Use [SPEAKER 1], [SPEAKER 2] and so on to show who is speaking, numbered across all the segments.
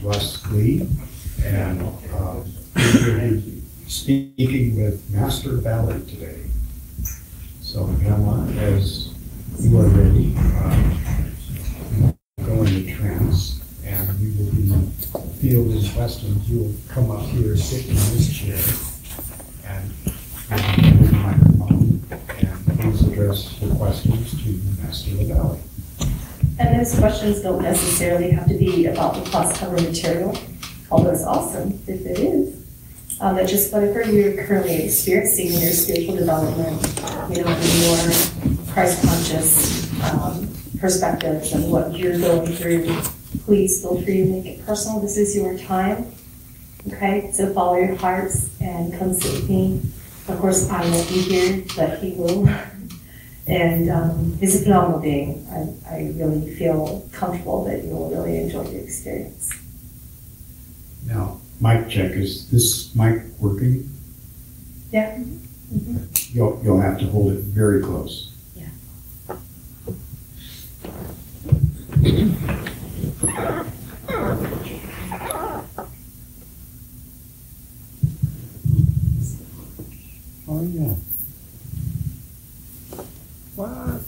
[SPEAKER 1] Lee, and we'll be speaking with Master LaValley today. So, Pamela, as you are ready, go into trance, and we will be fielding questions. You will come up here, sit in this chair, and hold the microphone, and please address the questions to Master LaValley.
[SPEAKER 2] And those questions don't necessarily have to be about the class cover material, although it's awesome if it is. But just whatever you're currently experiencing in your spiritual development, in your Christ-conscious perspectives and what you're going through, please feel free to make it personal. This is your time, okay? So follow your hearts and come sit with me. Of course, I won't be here, but he will. And he's a phenomenal being. I really feel comfortable that you'll really enjoy the experience.
[SPEAKER 1] Now, mic check. Is this mic working?
[SPEAKER 2] Yeah. Mm-hmm.
[SPEAKER 1] You'll have to hold it very close.
[SPEAKER 2] Yeah.
[SPEAKER 1] Oh, yeah. What?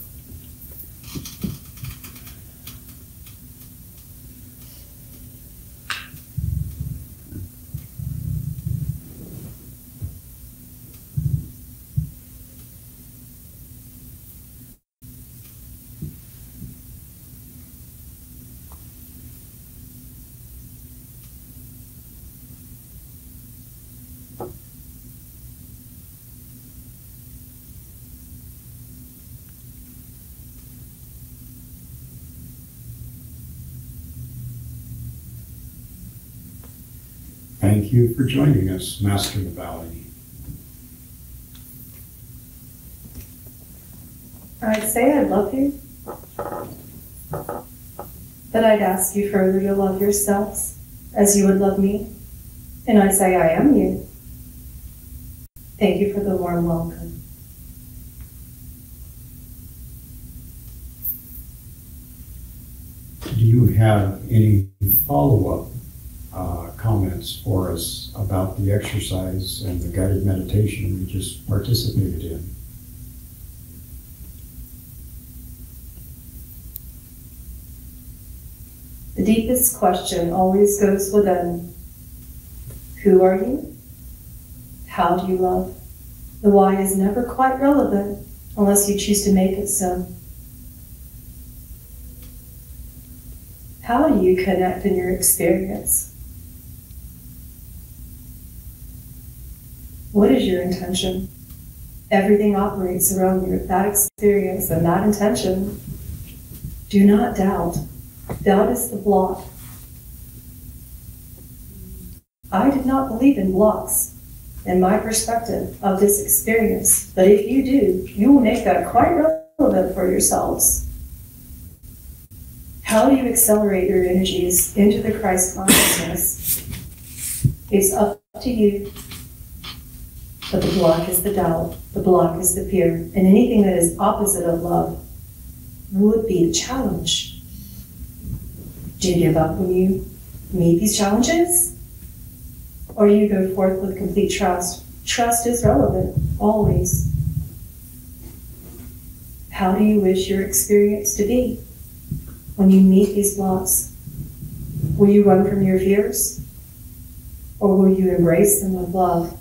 [SPEAKER 1] Thank you for joining us, Master LaValley.
[SPEAKER 2] I'd say I love you, but I'd ask you further to love yourselves as you would love me, and I'd say I am you. Thank you for the warm welcome.
[SPEAKER 1] Do you have any follow-up comments for us about the exercise and the guided meditation we just participated in?
[SPEAKER 2] The deepest question always goes within. Who are you? How do you love? The why is never quite relevant unless you choose to make it so. How do you connect in your experience? What is your intention? Everything operates around that experience and that intention. Do not doubt. Doubt is the block. I did not believe in blocks in my perspective of this experience, but if you do, you will make that quite relevant for yourselves. How do you accelerate your energies into the Christ consciousness? It's up to you. But the block is the doubt, the block is the fear, and anything that is opposite of love would be the challenge. Do you give up when you meet these challenges? Or you go forth with complete trust? Trust is relevant, always. How do you wish your experience to be when you meet these blocks? Will you run from your fears? Or will you embrace them with love?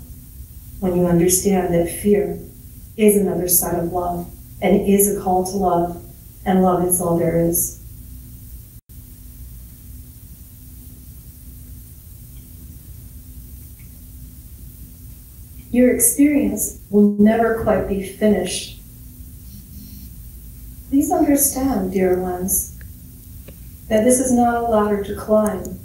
[SPEAKER 2] When you understand that fear is another side of love and is a call to love, and love is all there is. Your experience will never quite be finished. Please understand, dear ones, that this is not a ladder to climb,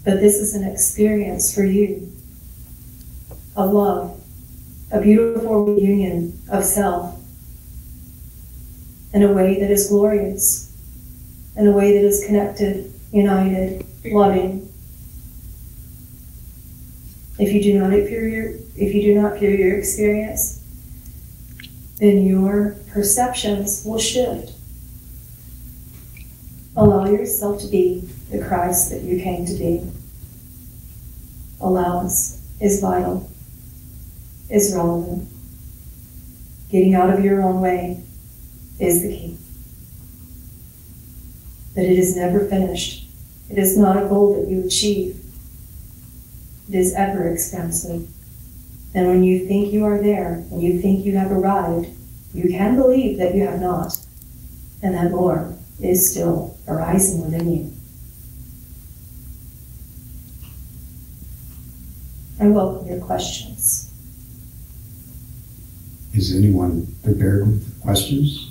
[SPEAKER 2] but this is an experience for you. A love, a beautiful reunion of self in a way that is glorious, in a way that is connected, united, loving. If you do not fear your experience, then your perceptions will shift. Allow yourself to be the Christ that you came to be. Allowance is vital, is relevant. Getting out of your own way is the key. But it is never finished. It is not a goal that you achieve. It is ever expansive. And when you think you are there, and you think you have arrived, you can believe that you have not, and that more is still arising within you. I welcome your questions.
[SPEAKER 1] Is anyone prepared with questions?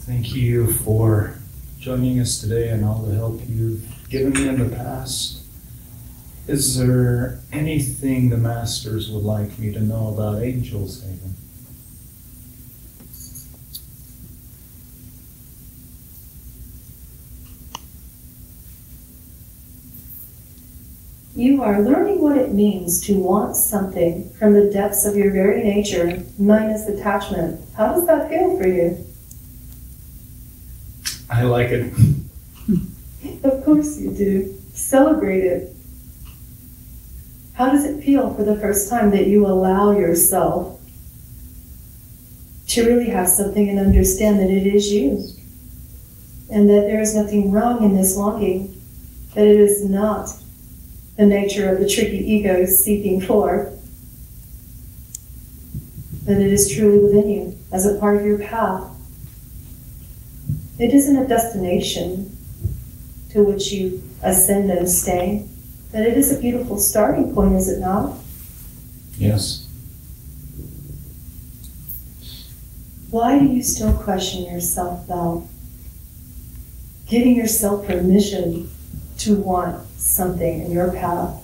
[SPEAKER 3] Thank you for joining us today and all the help you've given me in the past. Is there anything the Masters would like me to know about Angel's Haven?
[SPEAKER 2] You are learning what it means to want something from the depths of your very nature, minus attachment. How does that feel for you?
[SPEAKER 3] I like it.
[SPEAKER 2] Of course you do. Celebrate it. How does it feel for the first time that you allow yourself to really have something and understand that it is you? And that there is nothing wrong in this longing, that it is not the nature of the tricky ego seeking for, that it is truly within you as a part of your path. It isn't a destination to which you ascend and stay, but it is a beautiful starting point, is it not?
[SPEAKER 3] Yes.
[SPEAKER 2] Why do you still question yourself, though? Giving yourself permission to want something in your path.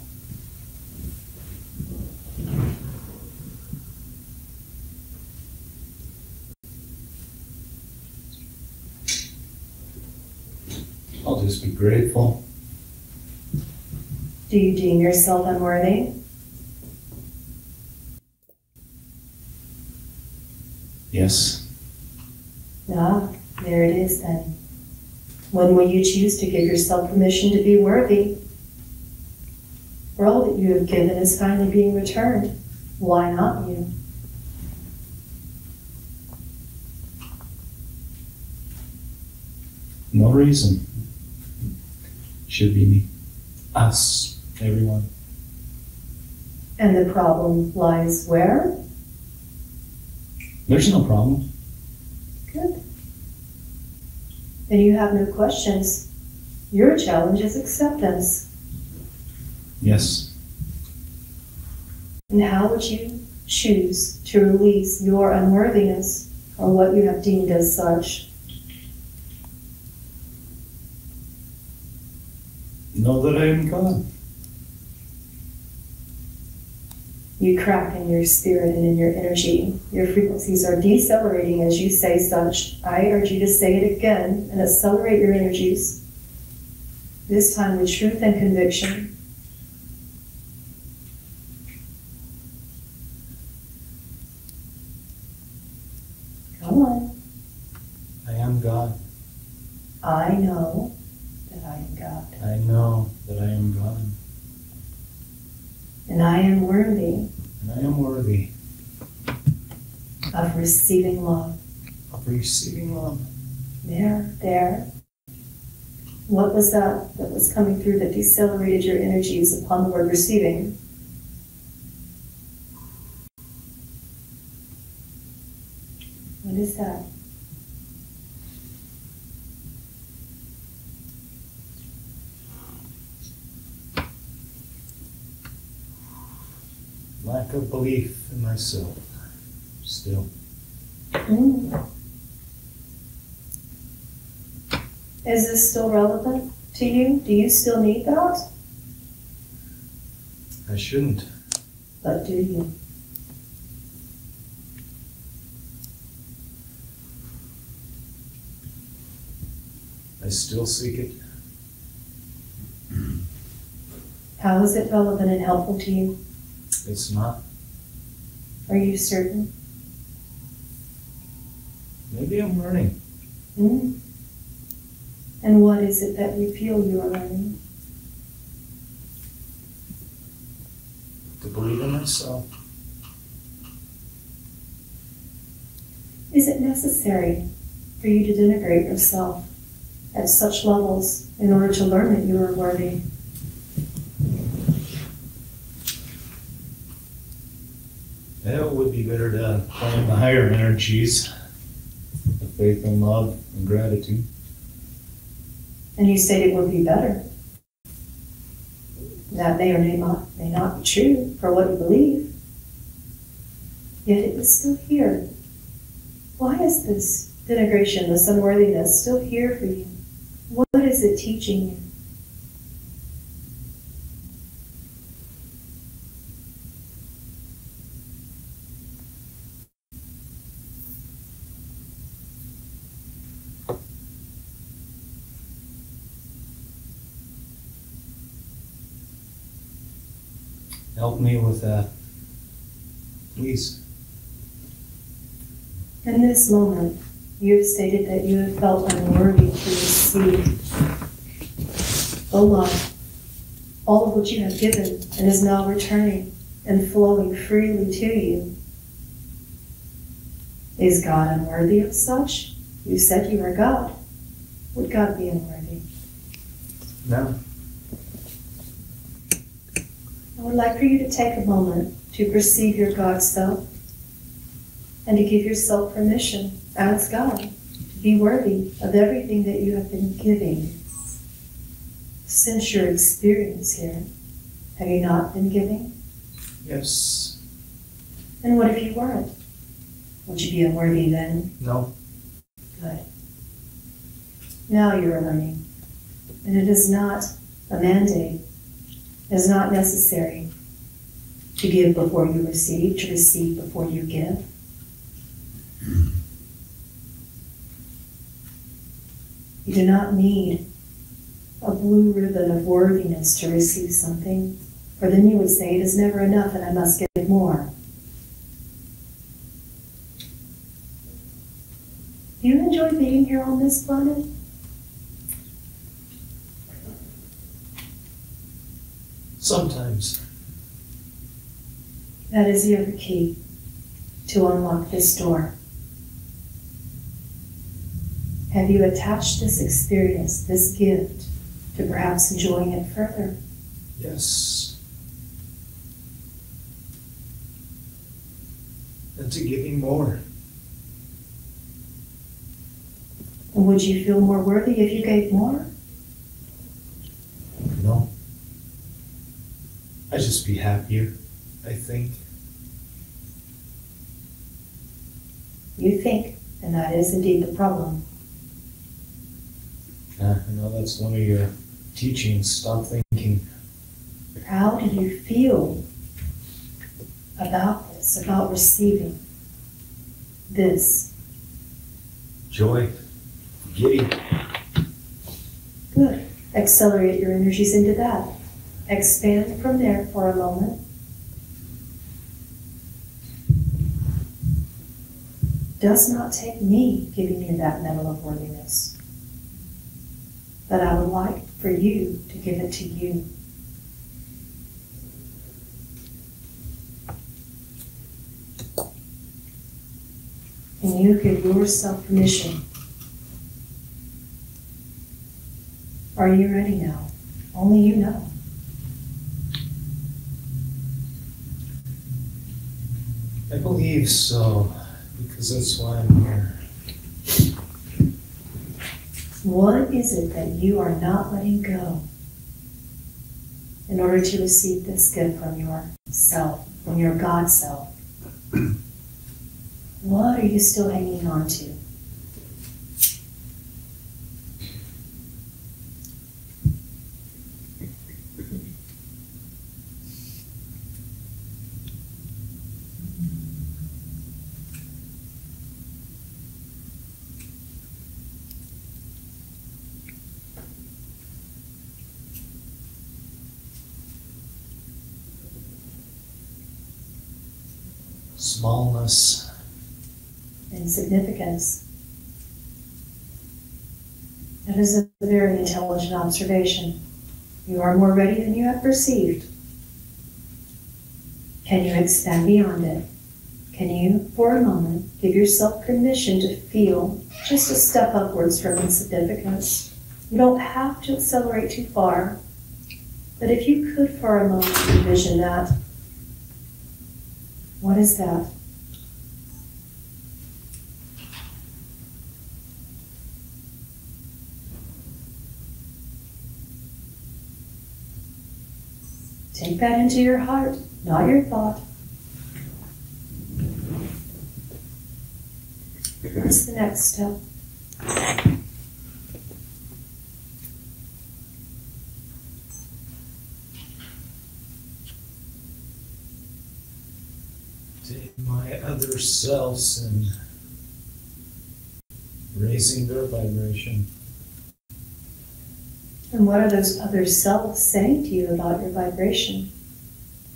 [SPEAKER 3] I'll just be grateful.
[SPEAKER 2] Do you deem yourself unworthy?
[SPEAKER 3] Yes.
[SPEAKER 2] Ah, there it is then. When will you choose to give yourself permission to be worthy? For all that you have given is finally being returned. Why not you?
[SPEAKER 3] No reason. Should be me. Us. Everyone.
[SPEAKER 2] And the problem lies where?
[SPEAKER 3] There's no problem.
[SPEAKER 2] Good. Then you have no questions. Your challenge is acceptance.
[SPEAKER 3] Yes.
[SPEAKER 2] And how would you choose to release your unworthiness or what you have deemed as such?
[SPEAKER 3] Know that I am God.
[SPEAKER 2] You crack in your spirit and in your energy. Your frequencies are decelerating as you say such. I urge you to say it again and accelerate your energies. This time with truth and conviction. Come on.
[SPEAKER 3] I am God.
[SPEAKER 2] I know that I am God.
[SPEAKER 3] I know that I am God.
[SPEAKER 2] And I am worthy
[SPEAKER 3] And I am worthy
[SPEAKER 2] of receiving love.
[SPEAKER 3] of receiving love.
[SPEAKER 2] There. What was that was coming through that decelerated your energies upon the word receiving? What is that?
[SPEAKER 3] Lack of belief in myself. Still.
[SPEAKER 2] Is this still relevant to you? Do you still need that?
[SPEAKER 3] I shouldn't.
[SPEAKER 2] But do you?
[SPEAKER 3] I still seek it.
[SPEAKER 2] How is it relevant and helpful to you?
[SPEAKER 3] It's not.
[SPEAKER 2] Are you certain?
[SPEAKER 3] Maybe I'm learning.
[SPEAKER 2] Mm. And what is it that you feel you are learning?
[SPEAKER 3] To believe in myself.
[SPEAKER 2] Is it necessary for you to denigrate yourself at such levels in order to learn that you are worthy?
[SPEAKER 3] Yeah, it would be better to claim the higher energies, the faith and love and gratitude.
[SPEAKER 2] And you state it would be better. That may or may not be true for what you believe. Yet it is still here. Why is this denigration, this unworthiness still here for you? What is it teaching you?
[SPEAKER 3] Help me with that, please.
[SPEAKER 2] In this moment, you have stated that you have felt unworthy to receive the love, all of which you have given, and is now returning and flowing freely to you. Is God unworthy of such? You said you are God. Would God be unworthy?
[SPEAKER 3] No.
[SPEAKER 2] I would like for you to take a moment to perceive your God self and to give yourself permission as God to be worthy of everything that you have been giving since your experience here. Have you not been giving?
[SPEAKER 3] Yes.
[SPEAKER 2] And what if you weren't? Would you be unworthy then?
[SPEAKER 3] No.
[SPEAKER 2] Good. Now you are learning. And it is not a mandate. It is not necessary to give before you receive, to receive before you give. You do not need a blue ribbon of worthiness to receive something, for then you would say it is never enough and I must give more. Do you enjoy being here on this planet?
[SPEAKER 3] Sometimes.
[SPEAKER 2] That is the other key to unlock this door. Have you attached this experience, this gift, to perhaps enjoying it further?
[SPEAKER 3] Yes. And to giving more.
[SPEAKER 2] And would you feel more worthy if you gave more?
[SPEAKER 3] No. I'd just be happier, I think.
[SPEAKER 2] You think, and that is indeed the problem.
[SPEAKER 3] Yeah, I know that's one of your teachings. Stop thinking.
[SPEAKER 2] How do you feel about this, about receiving this?
[SPEAKER 3] Joy. Giddy.
[SPEAKER 2] Good. Accelerate your energies into that. Expand from there for a moment. Does not take me giving you that medal of worthiness, but I would like for you to give it to you. And you give yourself permission. Are you ready now? Only you know.
[SPEAKER 3] I believe so, because that's why I'm here.
[SPEAKER 2] What is it that you are not letting go in order to receive this gift from yourself, from your God self? What are you still hanging on to?
[SPEAKER 3] smallness.
[SPEAKER 2] Insignificance. That is a very intelligent observation. You are more ready than you have perceived. Can you expand beyond it? Can you, for a moment, give yourself permission to feel just a step upwards from insignificance? You don't have to accelerate too far, but if you could for a moment envision that, what is that? Take that into your heart, not your thought. What's the next step?
[SPEAKER 3] Take my other selves and raising their vibration.
[SPEAKER 2] And what are those other selves saying to you about your vibration?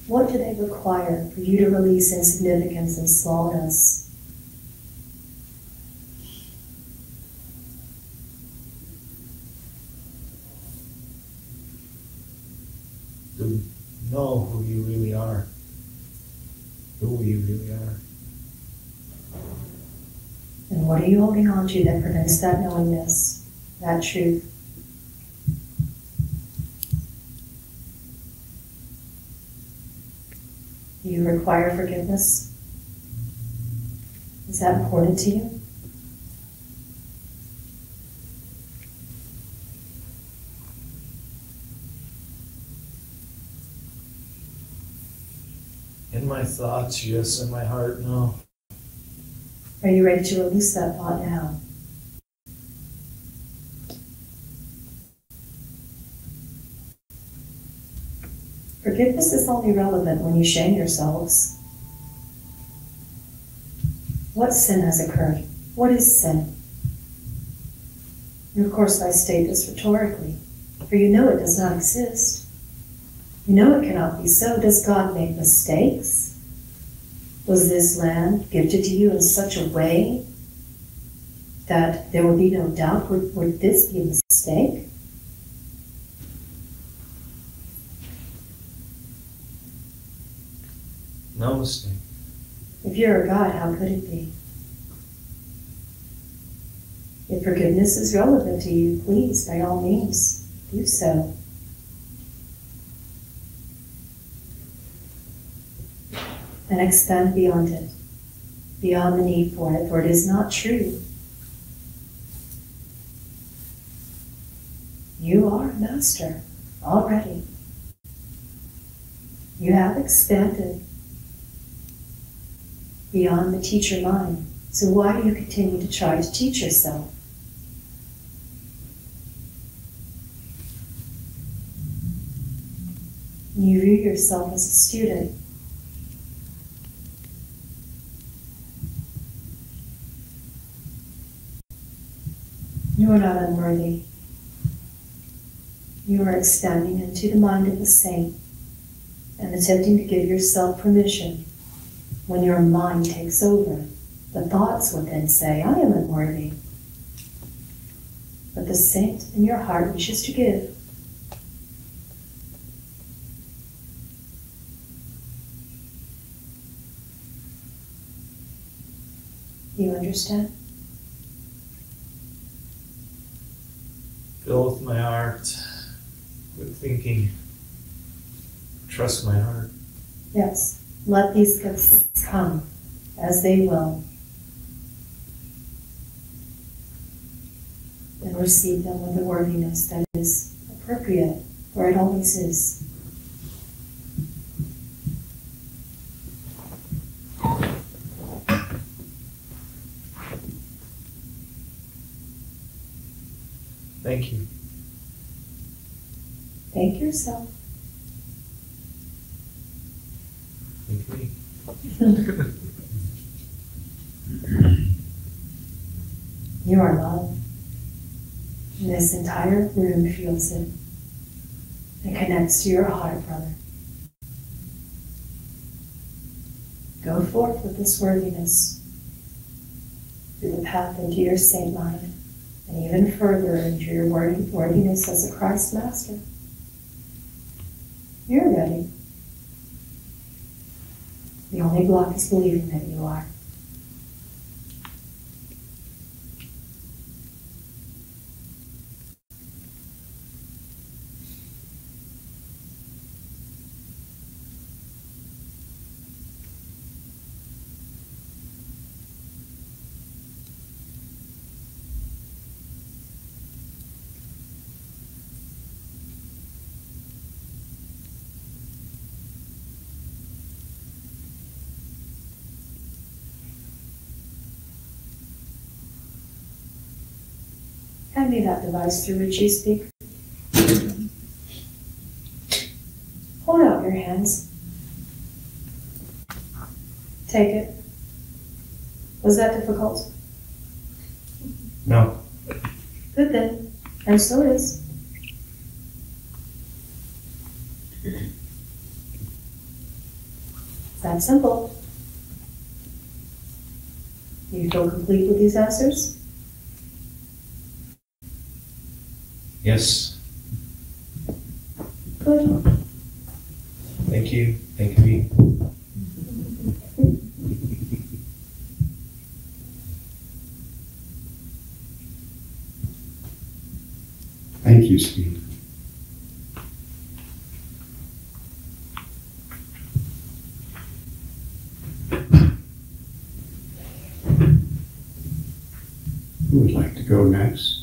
[SPEAKER 2] What do they require for you to release insignificance and smallness?
[SPEAKER 3] To know who you really are. Who you really are.
[SPEAKER 2] And what are you holding on to that prevents that knowingness, that truth? Do you require forgiveness? Is that important to you?
[SPEAKER 3] In my thoughts, yes. In my heart, no.
[SPEAKER 2] Are you ready to release that thought now? Forgiveness is only relevant when you shame yourselves. What sin has occurred? What is sin? And of course, I state this rhetorically, for you know it does not exist. You know it cannot be so. Does God make mistakes? Was this land gifted to you in such a way that there would be no doubt? Would this be a mistake?
[SPEAKER 3] No mistake.
[SPEAKER 2] If you're a God, how could it be? If forgiveness is relevant to you, please, by all means, do so. And expand beyond it, beyond the need for it, for it is not true. You are a master already. You have expanded beyond the teacher mind. So why do you continue to try to teach yourself? You view yourself as a student. You are not unworthy. You are expanding into the mind of the saint and attempting to give yourself permission. When your mind takes over, the thoughts would then say, I am unworthy. But the saint in your heart wishes to give. Do you understand?
[SPEAKER 3] Fill with my heart, with thinking. Trust my heart.
[SPEAKER 2] Yes. Let these gifts come as they will. And receive them with the worthiness that is appropriate, for it always is.
[SPEAKER 3] Thank you.
[SPEAKER 2] Thank yourself.
[SPEAKER 3] Thank me.
[SPEAKER 2] You are love. And this entire room feels it. It connects to your heart, brother. Go Go forth with this worthiness through the path into your saint life, and even further into your worthiness as a Christ Master. You're ready. The only block is believing that you are. Hand me that device through which you speak. Hold out your hands. Take it. Was that difficult?
[SPEAKER 1] No.
[SPEAKER 2] Good then. And so it is. It's that simple. You feel complete with these answers?
[SPEAKER 1] Yes.
[SPEAKER 2] Good.
[SPEAKER 1] Thank you. Thank you. Thank you, Steve. Who would like to go next?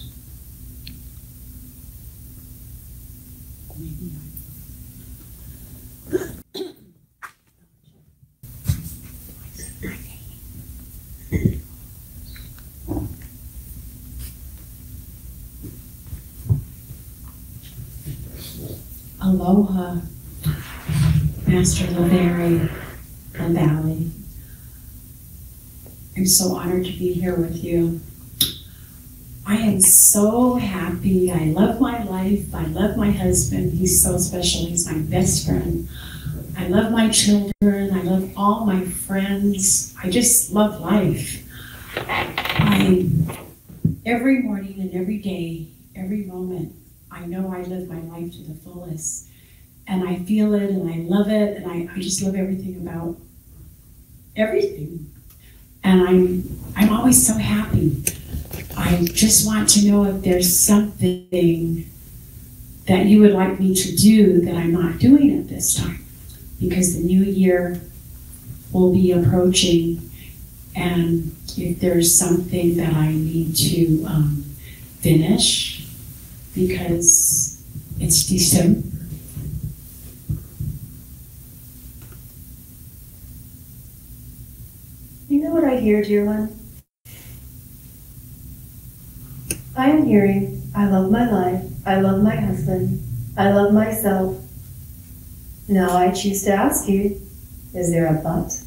[SPEAKER 4] Aloha, Master LaValley. I'm so honored to be here with you. I am so happy. I love my life. I love my husband. He's so special. He's my best friend. I love my children. I love all my friends. I just love life. Every morning and every day, every moment, I know I live my life to the fullest. And I feel it and I love it, and I just love everything about everything. And I'm always so happy. I just want to know if there's something that you would like me to do that I'm not doing at this time. Because the new year will be approaching, and if there's something that I need to finish, because it's December.
[SPEAKER 2] You know what I hear, dear one? I am hearing, I love my life, I love my husband, I love myself. Now I choose to ask you, is there a but?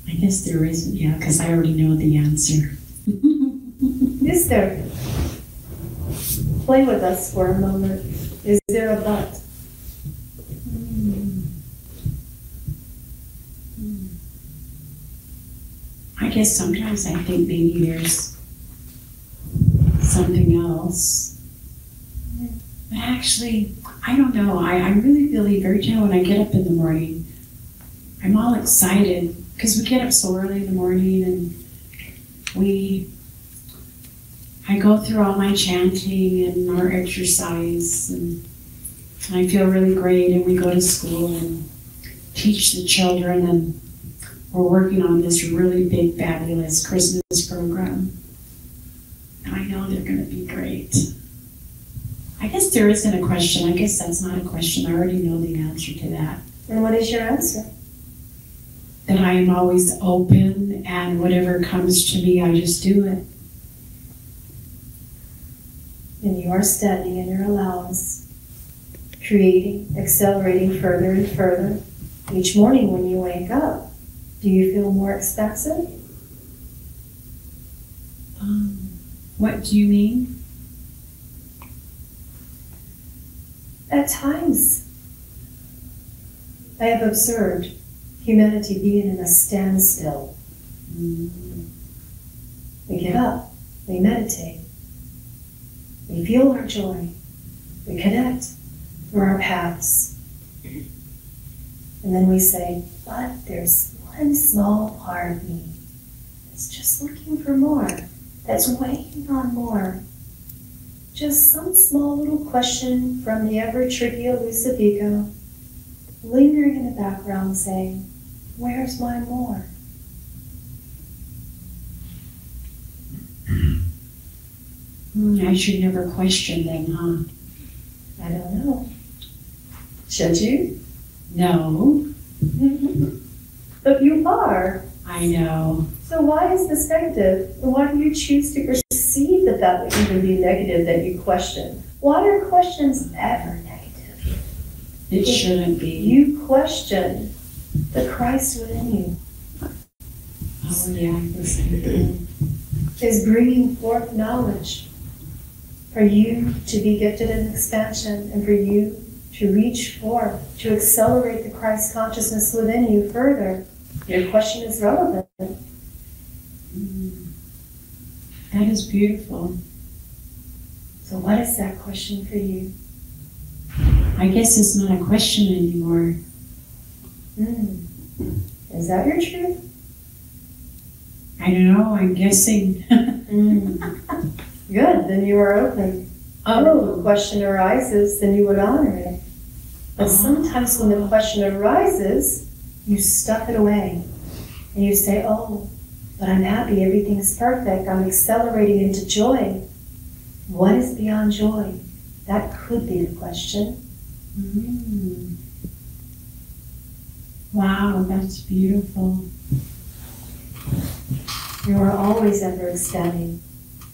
[SPEAKER 4] I guess there isn't, yeah, because I already know the answer.
[SPEAKER 2] Is there? Play with us for a moment. Is there a but?
[SPEAKER 4] I guess sometimes I think maybe there's something else. But actually, I don't know. I really believe every time when I get up in the morning, I'm all excited because we get up so early in the morning, and I go through all my chanting and our exercise, and I feel really great, and we go to school and teach the children, and we're working on this really big, fabulous Christmas program. And I know they're going to be great. I guess there isn't a question. I guess that's not a question. I already know the answer to that.
[SPEAKER 2] And what is your answer?
[SPEAKER 4] That I am always open, and whatever comes to me, I just do it.
[SPEAKER 2] And you are standing in your allowance, creating, accelerating further and further. Each morning when you wake up, do you feel more expansive?
[SPEAKER 4] What do you mean?
[SPEAKER 2] At times, I have observed humanity being in a standstill. We get up, we meditate, we feel our joy, we connect through our paths. And then we say, but there's one small part of me that's just looking for more, that's waiting on more. Just some small little question from the ever-tricky elusive ego, lingering in the background saying, where's my more?
[SPEAKER 4] I should never question them, huh?
[SPEAKER 2] I don't know. Should you?
[SPEAKER 4] No.
[SPEAKER 2] But you are.
[SPEAKER 4] I know.
[SPEAKER 2] So why is this negative? And why do you choose to perceive that that would even be negative that you question? Why are questions ever negative?
[SPEAKER 4] It shouldn't be.
[SPEAKER 2] You question the Christ within you.
[SPEAKER 4] Oh yeah, I was thinking.
[SPEAKER 2] Is bringing forth knowledge for you to be gifted in expansion and for you to reach forth, to accelerate the Christ consciousness within you further. Your question is relevant.
[SPEAKER 4] That is beautiful.
[SPEAKER 2] So what is that question for you?
[SPEAKER 4] I guess it's not a question anymore.
[SPEAKER 2] Is that your truth?
[SPEAKER 4] I don't know, I'm guessing.
[SPEAKER 2] Good, then you are open. Oh, the question arises, then you would honor it. But sometimes when the question arises, you stuff it away. And you say, oh, but I'm happy, everything's perfect, I'm accelerating into joy. What is beyond joy? That could be the question.
[SPEAKER 4] Wow, that's beautiful.
[SPEAKER 2] You are always ever expanding.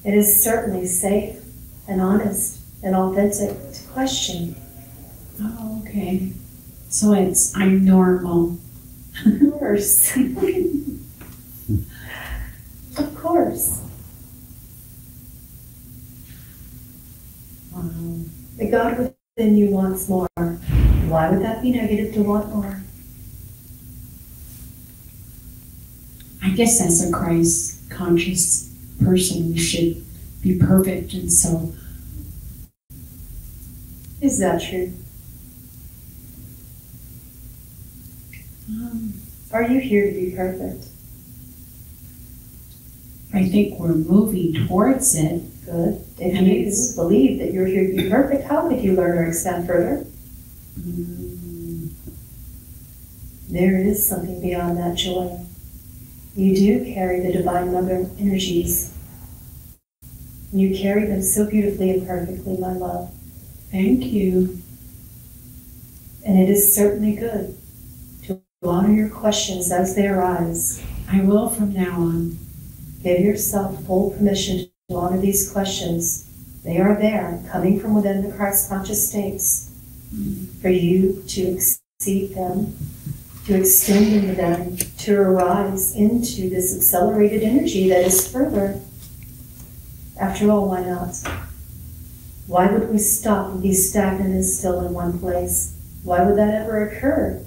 [SPEAKER 2] It is certainly safe and honest and authentic to question.
[SPEAKER 4] Oh, okay. So I'm normal.
[SPEAKER 2] Of course. Of course.
[SPEAKER 4] Wow.
[SPEAKER 2] The God within you wants more. Why would that be negative to want more?
[SPEAKER 4] I guess as a Christ conscious person, we should be perfect, and so.
[SPEAKER 2] Is that true? Are you here to be perfect?
[SPEAKER 4] I think we're moving towards it.
[SPEAKER 2] Good. If
[SPEAKER 4] And
[SPEAKER 2] you believe that you're here to be perfect, how could you learn or expand further? There is something beyond that joy. You do carry the Divine Mother energies. You carry them so beautifully and perfectly, my love.
[SPEAKER 4] Thank you.
[SPEAKER 2] And it is certainly good to honor your questions as they arise.
[SPEAKER 4] I will from now on.
[SPEAKER 2] Give yourself full permission to honor these questions. They are there, coming from within the Christ conscious states, for you to exceed them, to extend into them, to arise into this accelerated energy that is further. After all, why not? Why would we stop and be stagnant and still in one place? Why would that ever occur?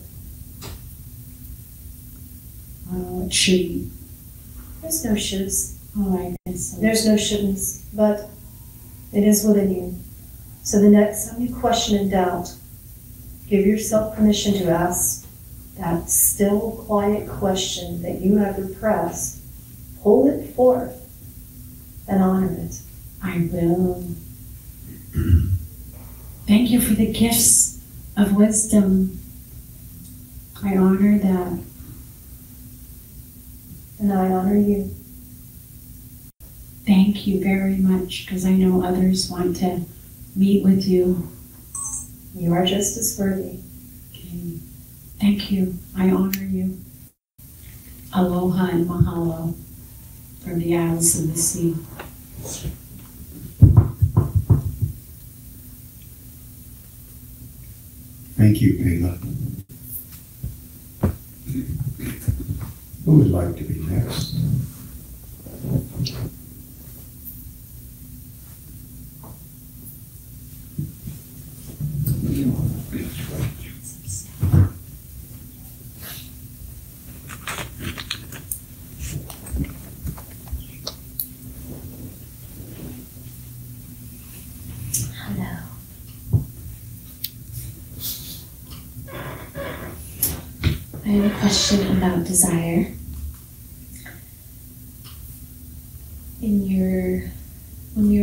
[SPEAKER 4] Oh, it shouldn't.
[SPEAKER 2] There's no shoulds.
[SPEAKER 4] Oh, I guess so.
[SPEAKER 2] There's no shouldn'ts, but it is within you. So the next time you question and doubt, give yourself permission to ask that still, quiet question that you have repressed. Pull it forth and honor it.
[SPEAKER 4] I will. Thank you for the gifts of wisdom. I honor that.
[SPEAKER 2] And I honor you.
[SPEAKER 4] Thank you very much, because I know others want to meet with you.
[SPEAKER 2] You are just as worthy.
[SPEAKER 4] Okay. Thank you. I honor you. Aloha and mahalo from the Isles of the Sea.
[SPEAKER 5] Thank you, Pamela. Who would like to be next?
[SPEAKER 2] Hello.
[SPEAKER 6] I have a question about desire. When you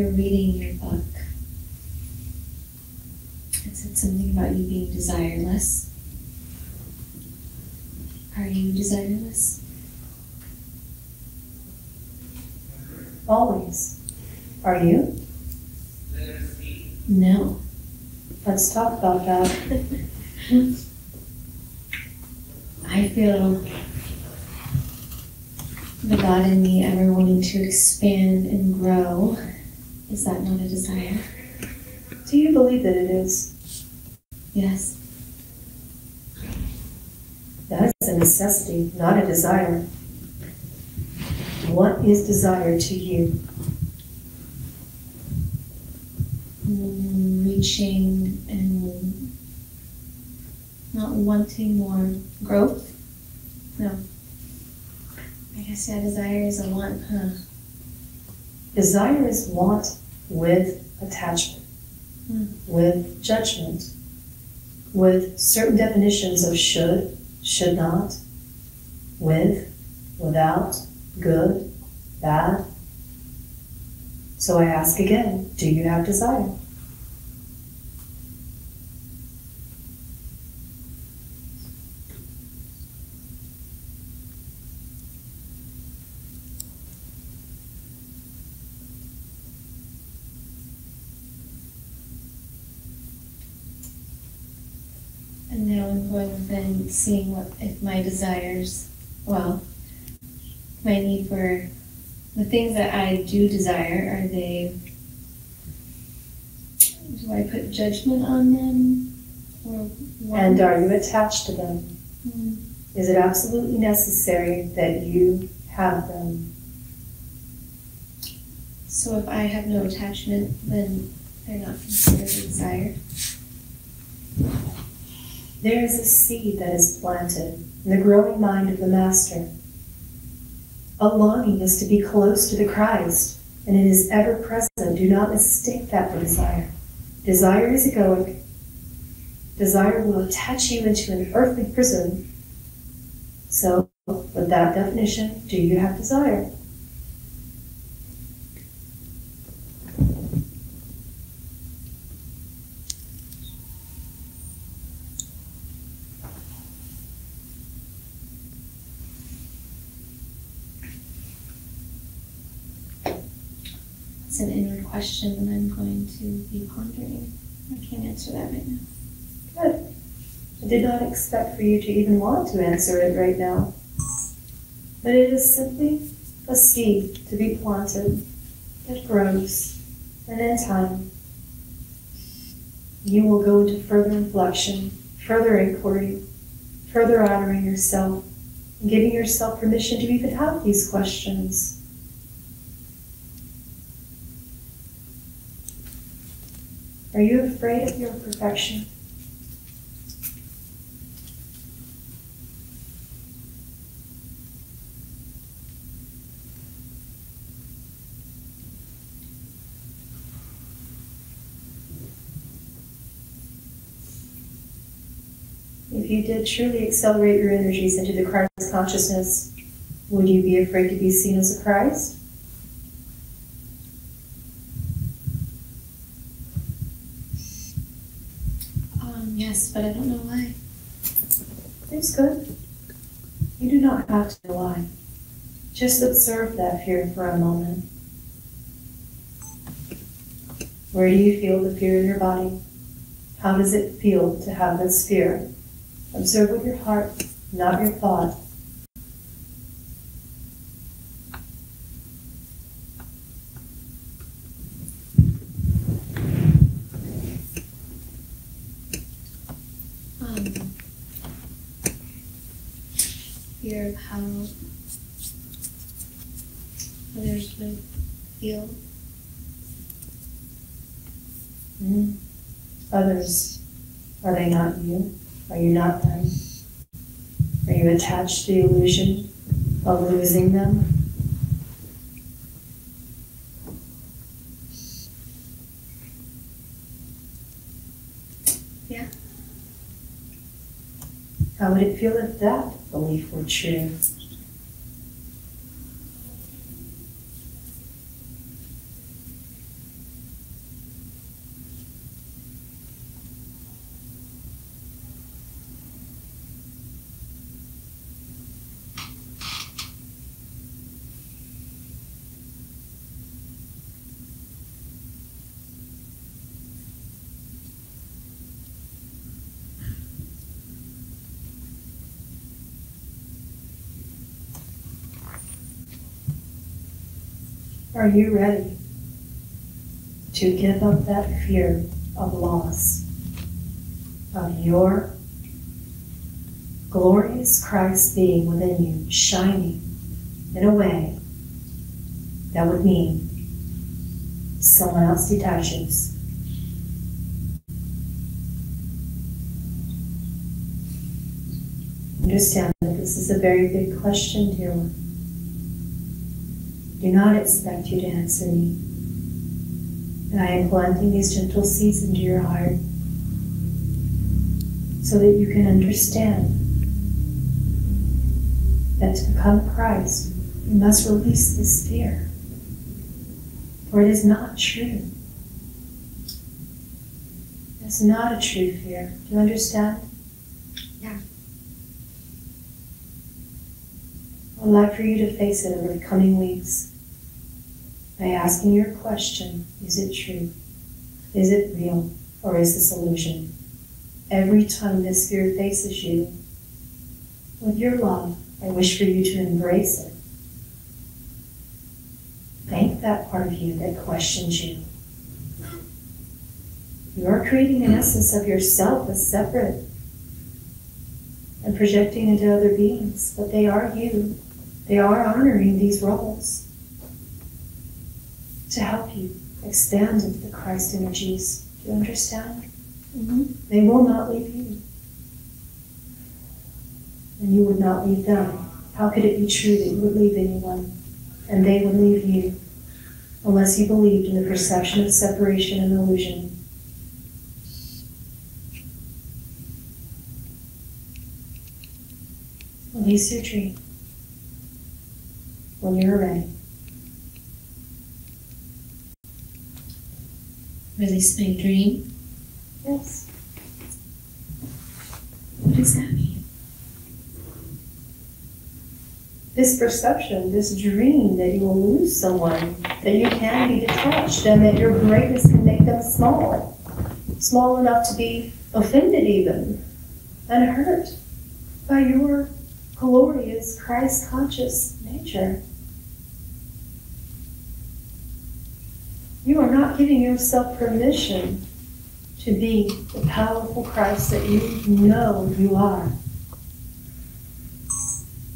[SPEAKER 6] were reading your book, it said something about you being desireless. Are you desireless?
[SPEAKER 2] Always. Are you?
[SPEAKER 6] No.
[SPEAKER 2] Let's talk about that.
[SPEAKER 6] I feel the God in me ever wanting to expand and grow. Is that not a desire?
[SPEAKER 2] Do you believe that it is?
[SPEAKER 6] Yes.
[SPEAKER 2] That is a necessity, not a desire. What is desire to you?
[SPEAKER 6] Reaching and not wanting more growth? No. I guess desire is a want, huh?
[SPEAKER 2] Desire is want with attachment, with judgment, with certain definitions of should not, with, without, good, bad. So I ask again, do you have desire?
[SPEAKER 6] And now I'm going within, seeing what if my desires, well, my need for the things that I do desire, are they, do I put judgment on them? Or what?
[SPEAKER 2] And are you attached to them?
[SPEAKER 6] Mm.
[SPEAKER 2] Is it absolutely necessary that you have them?
[SPEAKER 6] So if I have no attachment, then they're not considered a desire?
[SPEAKER 2] There is a seed that is planted in the growing mind of the Master. A longing is to be close to the Christ, and it is ever present. Do not mistake that for desire. Desire is egoic. Desire will attach you into an earthly prison. So, with that definition, do you have desire?
[SPEAKER 6] It's an inward question that I'm going to be pondering. I can't answer that right now.
[SPEAKER 2] Good. I did not expect for you to even want to answer it right now. But it is simply a seed to be planted that grows, and in time, you will go into further inflection, further inquiry, further honoring yourself, and giving yourself permission to even have these questions. Are you afraid of your perfection? If you did truly accelerate your energies into the Christ consciousness, would you be afraid to be seen as a Christ?
[SPEAKER 6] Yes, but I don't know why.
[SPEAKER 2] It's good. You do not have to know why. Just observe that fear for a moment. Where do you feel the fear in your body? How does it feel to have this fear? Observe with your heart, not your thought.
[SPEAKER 6] Fear of how others would feel.
[SPEAKER 2] Others, are they not you? Are you not them? Are you attached to the illusion of losing them?
[SPEAKER 6] Yeah.
[SPEAKER 2] How would it feel if that belief were true? Are you ready to give up that fear of loss of your glorious Christ being within you, shining in a way that would mean someone else detaches? Understand that this is a very big question, dear one. Do not expect you to answer me. And I am planting these gentle seeds into your heart so that you can understand that to become Christ, you must release this fear. For it is not true. It's not a true fear. Do you understand?
[SPEAKER 6] Yeah.
[SPEAKER 2] I'd like for you to face it over the coming weeks by asking your question, is it true? Is it real? Or is this illusion? Every time this fear faces you, with your love, I wish for you to embrace it. Thank that part of you that questions you. You are creating an essence of yourself as separate and projecting into other beings, but they are you. They are honoring these roles to help you expand into the Christ energies. Do you understand?
[SPEAKER 6] Mm-hmm.
[SPEAKER 2] They will not leave you. And you would not leave them. How could it be true that you would leave anyone and they would leave you unless you believed in the perception of separation and illusion? Release your dream when you're ready.
[SPEAKER 6] Release my dream.
[SPEAKER 2] Yes.
[SPEAKER 6] What does that mean?
[SPEAKER 2] This perception, this dream that you will lose someone, that you can be detached, and that your greatness can make them small. Small enough to be offended even, and hurt by your glorious Christ-conscious nature. You are not giving yourself permission to be the powerful Christ that you know you are.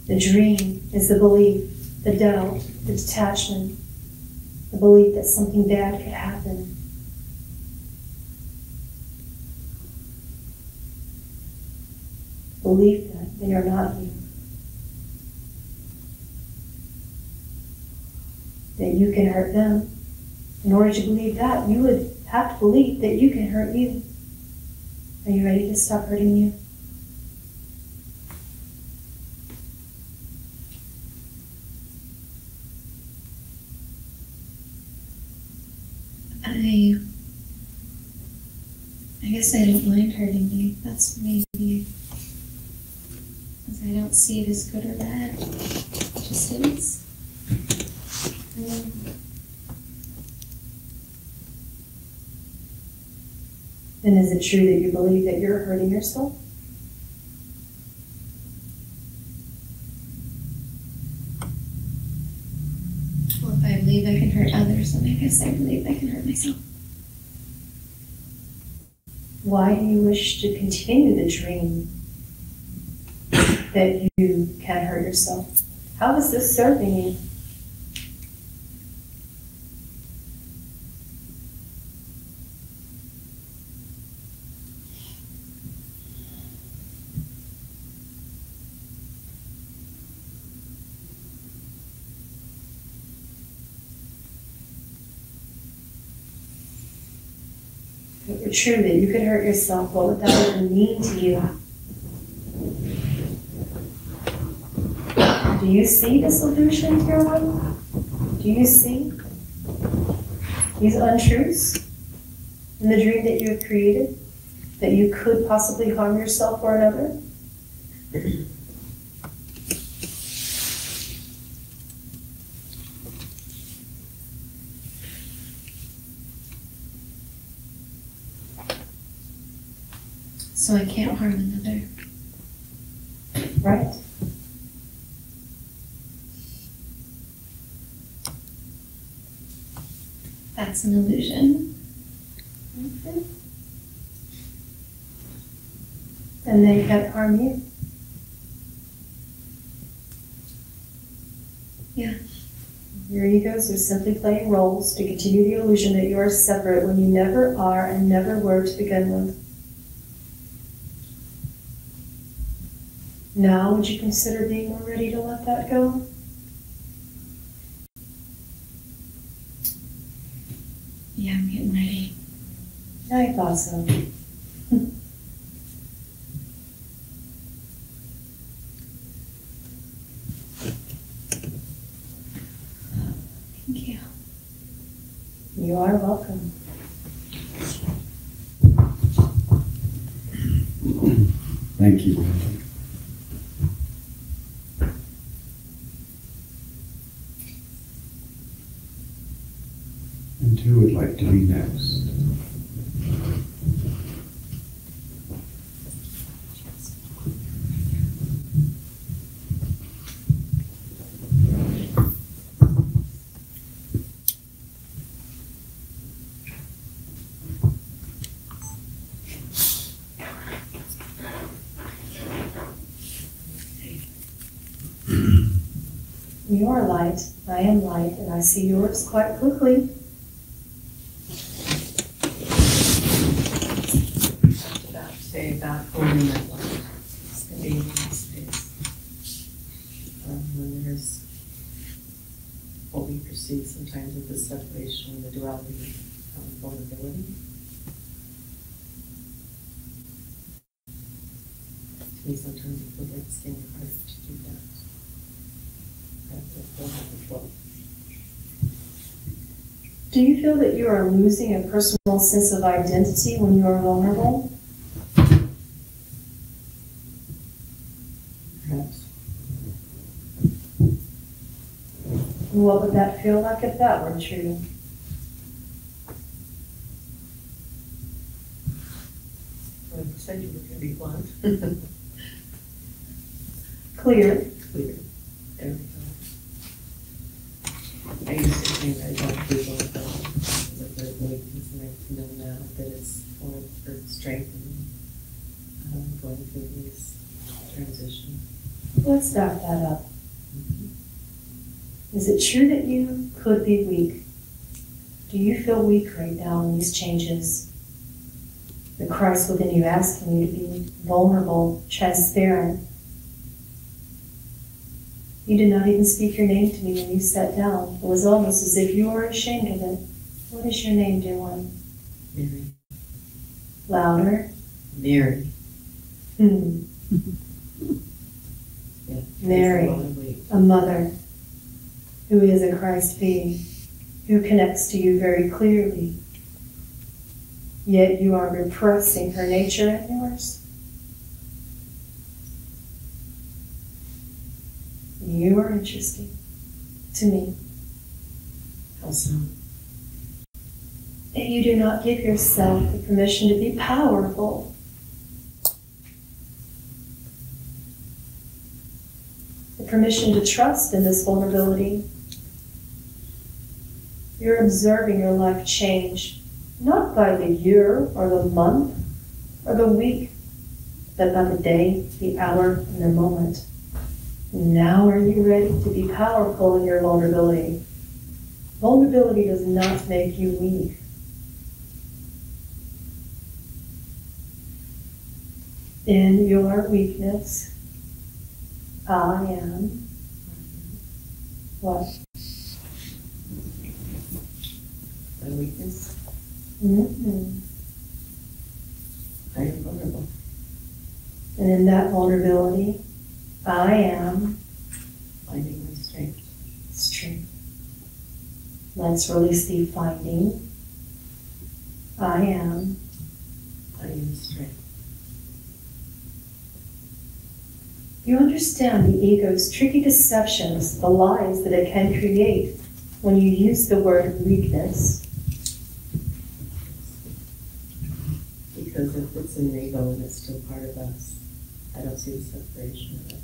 [SPEAKER 2] The dream is the belief, the doubt, the detachment, the belief that something bad could happen. Believe that they are not you. That you can hurt them. In order to believe that, you would have to believe that you can hurt you. Are you ready to stop hurting you?
[SPEAKER 6] I guess I don't mind hurting you. That's maybe because I don't see it as good or bad. It just is.
[SPEAKER 2] And is it true that you believe that you're hurting yourself?
[SPEAKER 6] Well, if I believe I can hurt others, then I guess I believe I can hurt myself.
[SPEAKER 2] Why do you wish to continue the dream that you can hurt yourself? How is this serving you? If it were true that you could hurt yourself, what would that even mean to you? Do you see this illusion, dear one? Do you see these untruths in the dream that you have created? That you could possibly harm yourself or another?
[SPEAKER 6] So I can't harm another.
[SPEAKER 2] Right.
[SPEAKER 6] That's an illusion.
[SPEAKER 2] Mhm. And they can't harm you.
[SPEAKER 6] Yeah.
[SPEAKER 2] Your egos are simply playing roles to continue the illusion that you are separate when you never are and never were to begin with. Now, would you consider being more ready to let that go?
[SPEAKER 6] Yeah, I'm getting ready.
[SPEAKER 2] I thought so.
[SPEAKER 6] Thank you.
[SPEAKER 2] You are welcome.
[SPEAKER 5] Thank you. And who would like to be next?
[SPEAKER 2] You are light, I am light, and I see yours quite quickly.
[SPEAKER 7] That say that holding that light, standing in that space. When there's what we perceive sometimes as the separation, the duality of vulnerability. To me, sometimes it feels like it's getting harder to do that.
[SPEAKER 2] Do you feel that you are losing a personal sense of identity when you are vulnerable?
[SPEAKER 7] Perhaps.
[SPEAKER 2] What would that feel like if that were true?
[SPEAKER 7] Well, you said you were going to be blunt.
[SPEAKER 2] Clear.
[SPEAKER 7] Clear. There we go. I used to think I don't feel with the weakness, and I know now that it's more for strength and going through these transitions.
[SPEAKER 2] Let's back that up. Is it true that you could be weak? Do you feel weak right now in these changes? The Christ within you asking you to be vulnerable, transparent. You did not even speak your name to me when you sat down. It was almost as if you were ashamed of it. What is your name, dear one?
[SPEAKER 7] Mary.
[SPEAKER 2] Louder.
[SPEAKER 7] Mary.
[SPEAKER 2] Hmm.
[SPEAKER 7] Yeah.
[SPEAKER 2] Mary,
[SPEAKER 7] A lot of weight.
[SPEAKER 2] a mother who is a Christ being, who connects to you very clearly. Yet you are repressing her nature and yours. You are interesting to me.
[SPEAKER 7] How so?
[SPEAKER 2] That you do not give yourself the permission to be powerful. The permission to trust in this vulnerability. You're observing your life change, not by the year or the month or the week, but by the day, the hour, and the moment. Now are you ready to be powerful in your vulnerability? Vulnerability does not make you weak. In your weakness, I am what?
[SPEAKER 7] My weakness?
[SPEAKER 2] Mm-hmm.
[SPEAKER 7] I am vulnerable.
[SPEAKER 2] And in that vulnerability, I am
[SPEAKER 7] Finding my strength.
[SPEAKER 2] strength. Let's release the finding. I am.
[SPEAKER 7] I am strength.
[SPEAKER 2] You understand the ego's tricky deceptions, the lies that it can create when you use the word weakness.
[SPEAKER 7] Because if it's an ego and it's still part of us, I don't see the separation of it.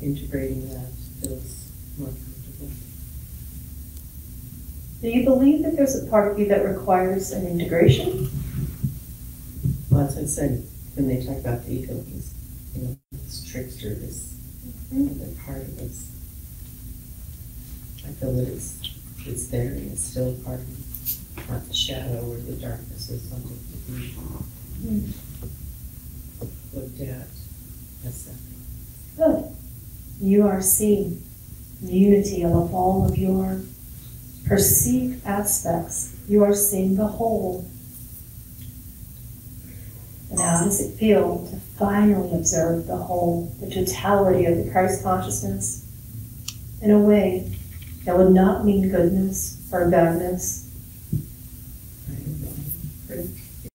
[SPEAKER 7] Integrating that feels more comfortable.
[SPEAKER 2] Do you believe that there's a part of you that requires an integration?
[SPEAKER 7] Well, as I said, when they talk about the ego, it's, this trickster, this other part of us. I feel that it's there and it's still a part of me, not the shadow or the darkness or something to be looked at as separate.
[SPEAKER 2] Good. You are seeing the unity of all of your perceived aspects. You are seeing the whole. And how does it feel to finally observe the whole, the totality of the Christ consciousness in a way that would not mean goodness or badness?
[SPEAKER 7] I am pretty.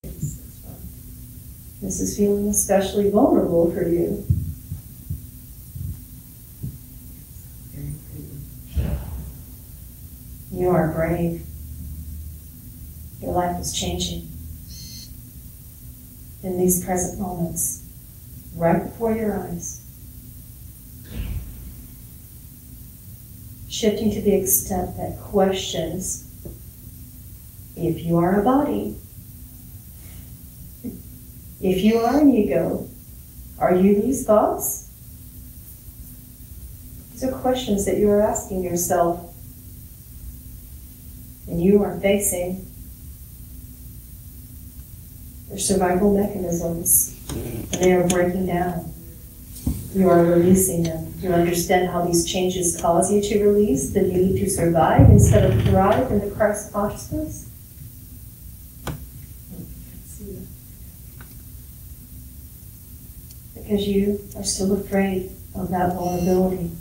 [SPEAKER 7] Yes, that's fine.
[SPEAKER 2] This is feeling especially vulnerable for you.
[SPEAKER 7] Very pretty.
[SPEAKER 2] You are brave. Your life is changing. In these present moments, right before your eyes. Shifting to the extent that questions if you are a body, if you are an ego, are you these thoughts? These are questions that you are asking yourself, and you are facing your survival mechanisms, and they are breaking down. You are releasing them. You understand how these changes cause you to release the need to survive instead of thrive in the Christ consciousness?
[SPEAKER 7] I can't see that.
[SPEAKER 2] Because you are still afraid of that vulnerability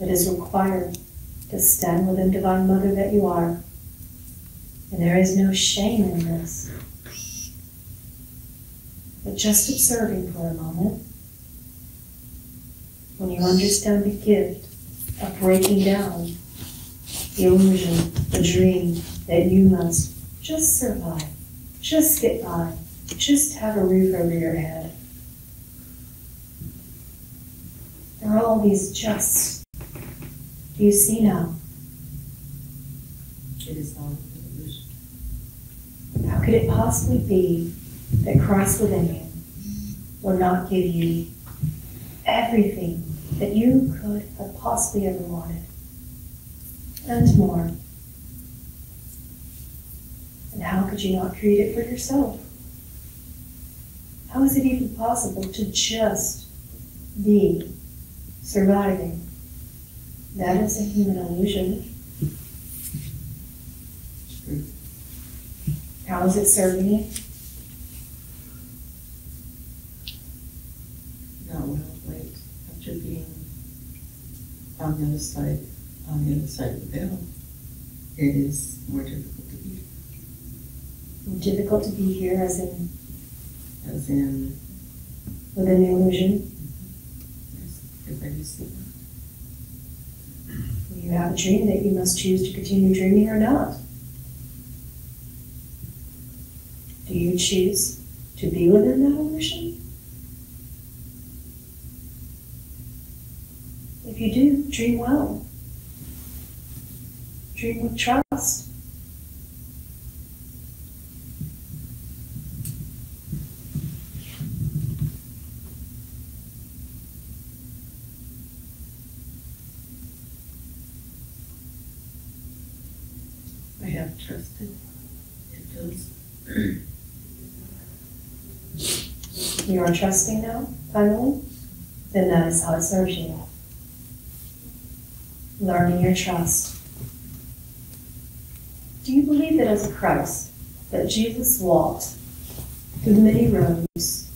[SPEAKER 2] that is required to stand within Divine Mother that you are. And there is no shame in this. But just observing for a moment, when you understand the gift of breaking down the illusion, the dream that you must just survive, just get by, just have a roof over your head. There are all these justs. Do you see now?
[SPEAKER 7] It is all an illusion.
[SPEAKER 2] How could it possibly be that Christ within you will not give you everything that you could have possibly ever wanted, and more? And how could you not create it for yourself? How is it even possible to just be surviving? That is a human illusion.
[SPEAKER 7] True.
[SPEAKER 2] How is it serving you?
[SPEAKER 7] Not well, right? After being on the other side of the veil, it is more difficult to be.
[SPEAKER 2] Difficult to be here as in within the illusion.
[SPEAKER 7] Yes, if I do see that.
[SPEAKER 2] You have a dream that you must choose to continue dreaming or not. Do you choose to be within that illusion? If you do, dream well. Dream with trust.
[SPEAKER 7] I have trusted. It feels
[SPEAKER 2] You are trusting now, finally? Then that is how it serves you. Learning your trust. Do you believe that as a Christ, that Jesus walked through the many rows,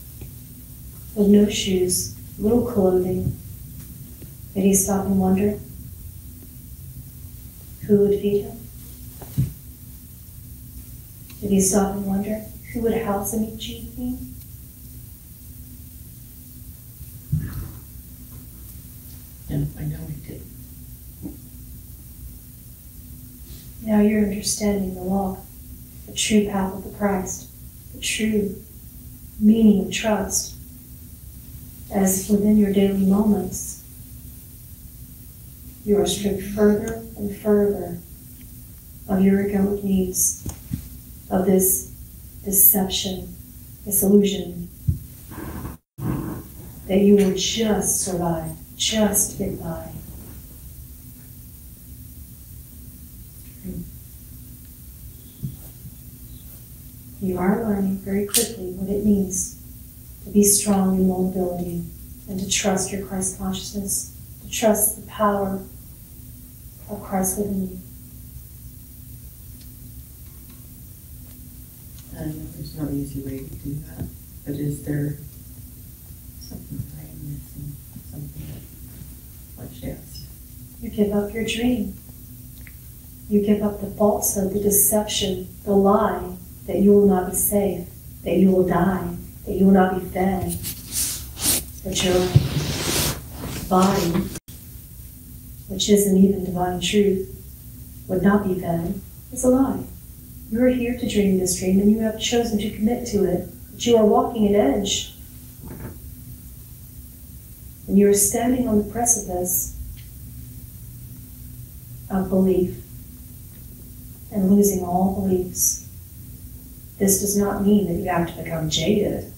[SPEAKER 2] with no shoes, little clothing, did he stop and wonder who would feed him? Did he stop and wonder who would house him each evening?
[SPEAKER 7] No, I know he did.
[SPEAKER 2] Now you're understanding the walk, the true path of the Christ, the true meaning of trust, as within your daily moments, you are stripped further and further of your egoic needs, of this deception, this illusion, that you will just survive, just get by. You are learning very quickly what it means to be strong in vulnerability and to trust your Christ consciousness, to trust the power of Christ within you.
[SPEAKER 7] I know there's no easy way to do that, but is there something that I am missing? Something that, what she asked?
[SPEAKER 2] You give up your dream. You give up the falsehood, the deception, the lie that you will not be safe, that you will die, that you will not be fed, that your body, which isn't even divine truth, would not be fed, is a lie. You are here to dream this dream, and you have chosen to commit to it, but you are walking an edge. And you are standing on the precipice of belief and losing all beliefs. This does not mean that you have to become jaded.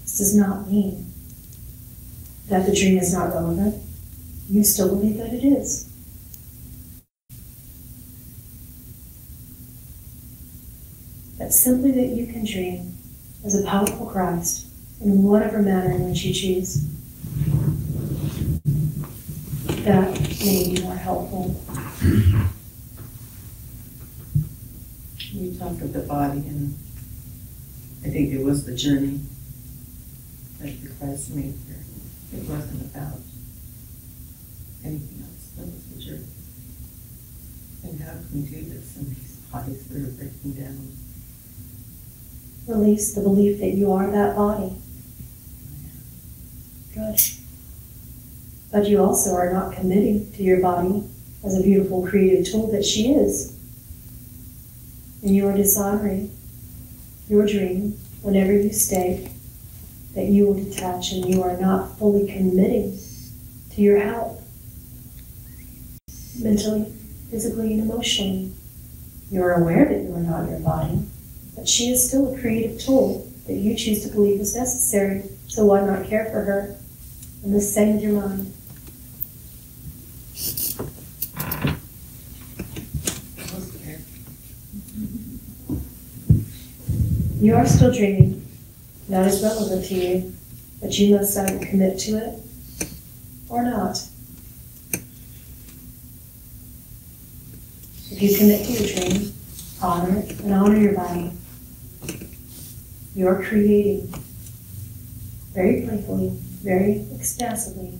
[SPEAKER 2] This does not mean that the dream is not relevant. You still believe that it is. But simply that you can dream as a powerful Christ in whatever manner in which you choose. That may be more helpful.
[SPEAKER 7] You talked of the body, and I think it was the journey that the Christ made here. It wasn't about anything else. That was the journey. And how can we do this in these bodies that are breaking down?
[SPEAKER 2] Release the belief that you are that body. Good. But you also are not committing to your body as a beautiful creative tool that she is. And you are dishonoring your dream whenever you state that you will detach and you are not fully committing to your health, mentally, physically, and emotionally. You are aware that you are not your body, but she is still a creative tool that you choose to believe is necessary, so why not care for her? And the same with your mind. You are still dreaming. That is relevant to you, but you must either commit to it or not. If you commit to your dream, honor it and honor your body. You are creating very playfully, very expansively.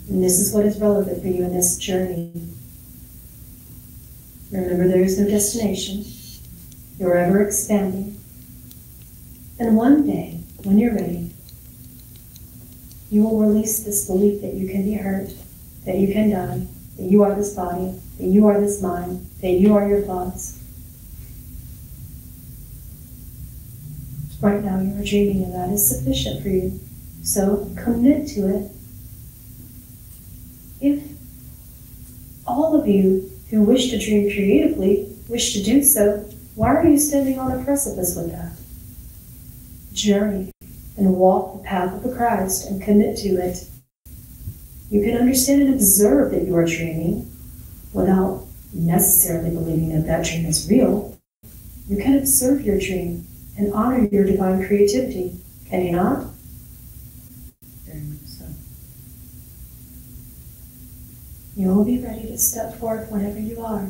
[SPEAKER 2] And this is what is relevant for you in this journey. Remember, there is no destination. You're ever expanding. And one day, when you're ready, you will release this belief that you can be hurt, that you can die, that you are this body, that you are this mind, that you are your thoughts. Right now you are dreaming, and that is sufficient for you. So commit to it. If all of you who wish to dream creatively wish to do so, why are you standing on a precipice with that? Journey and walk the path of the Christ and commit to it. You can understand and observe that you are dreaming without necessarily believing that that dream is real. You can observe your dream and honor your divine creativity, can you not?
[SPEAKER 7] Very much so.
[SPEAKER 2] You will be ready to step forth whenever you are.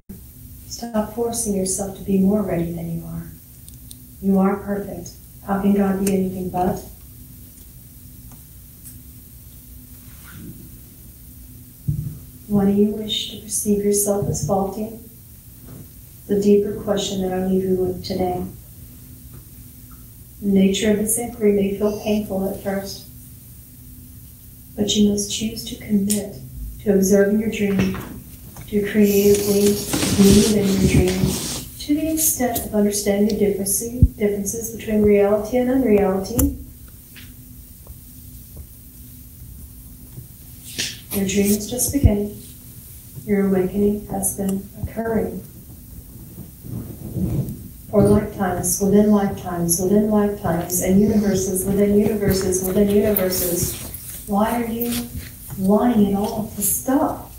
[SPEAKER 2] Stop forcing yourself to be more ready than you are. You are perfect. How can God be anything but? Why do you wish to perceive yourself as faulty? The deeper question that I leave you with today. The nature of this inquiry may feel painful at first, but you must choose to commit to observing your dream, to creatively being within your dream, to the extent of understanding the differences between reality and unreality. Your dream is just beginning. Your awakening has been occurring. For lifetimes within lifetimes within lifetimes, and universes within universes within universes. Why are you wanting it all to stop?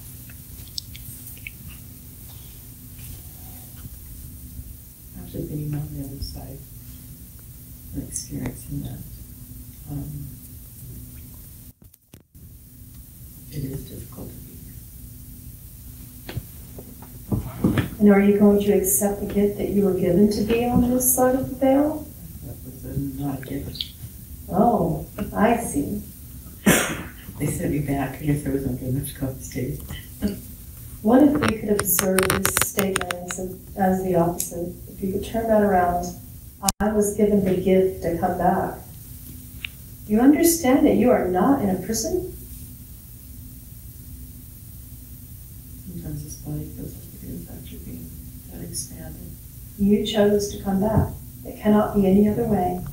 [SPEAKER 7] After being on the other side and experiencing that, it is difficult to be here.
[SPEAKER 2] And are you going to accept the gift that you were given to be on this side of the veil?
[SPEAKER 7] That was not a gift.
[SPEAKER 2] Oh, I see.
[SPEAKER 7] They sent me back. I guess I wasn't good enough to go upstairs.
[SPEAKER 2] What if we could observe this statement as the opposite? If you could turn that around, I was given the gift to come back. You understand that you are not in a prison?
[SPEAKER 7] Sometimes this body feels like it is after being that expanded.
[SPEAKER 2] You chose to come back. It cannot be any other way.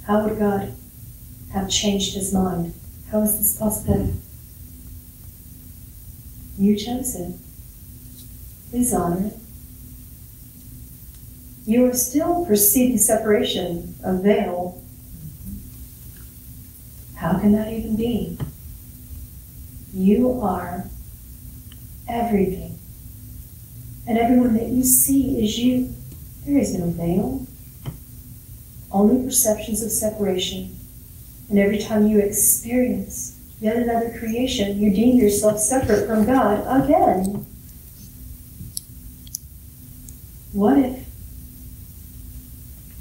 [SPEAKER 2] How would God have changed his mind? How is this possible? You chose it. Please honor it. You are still perceiving separation, a veil. How can that even be? You are everything. And everyone that you see is you. There is no veil. Only perceptions of separation. And every time you experience yet another creation, you deem yourself separate from God again. What if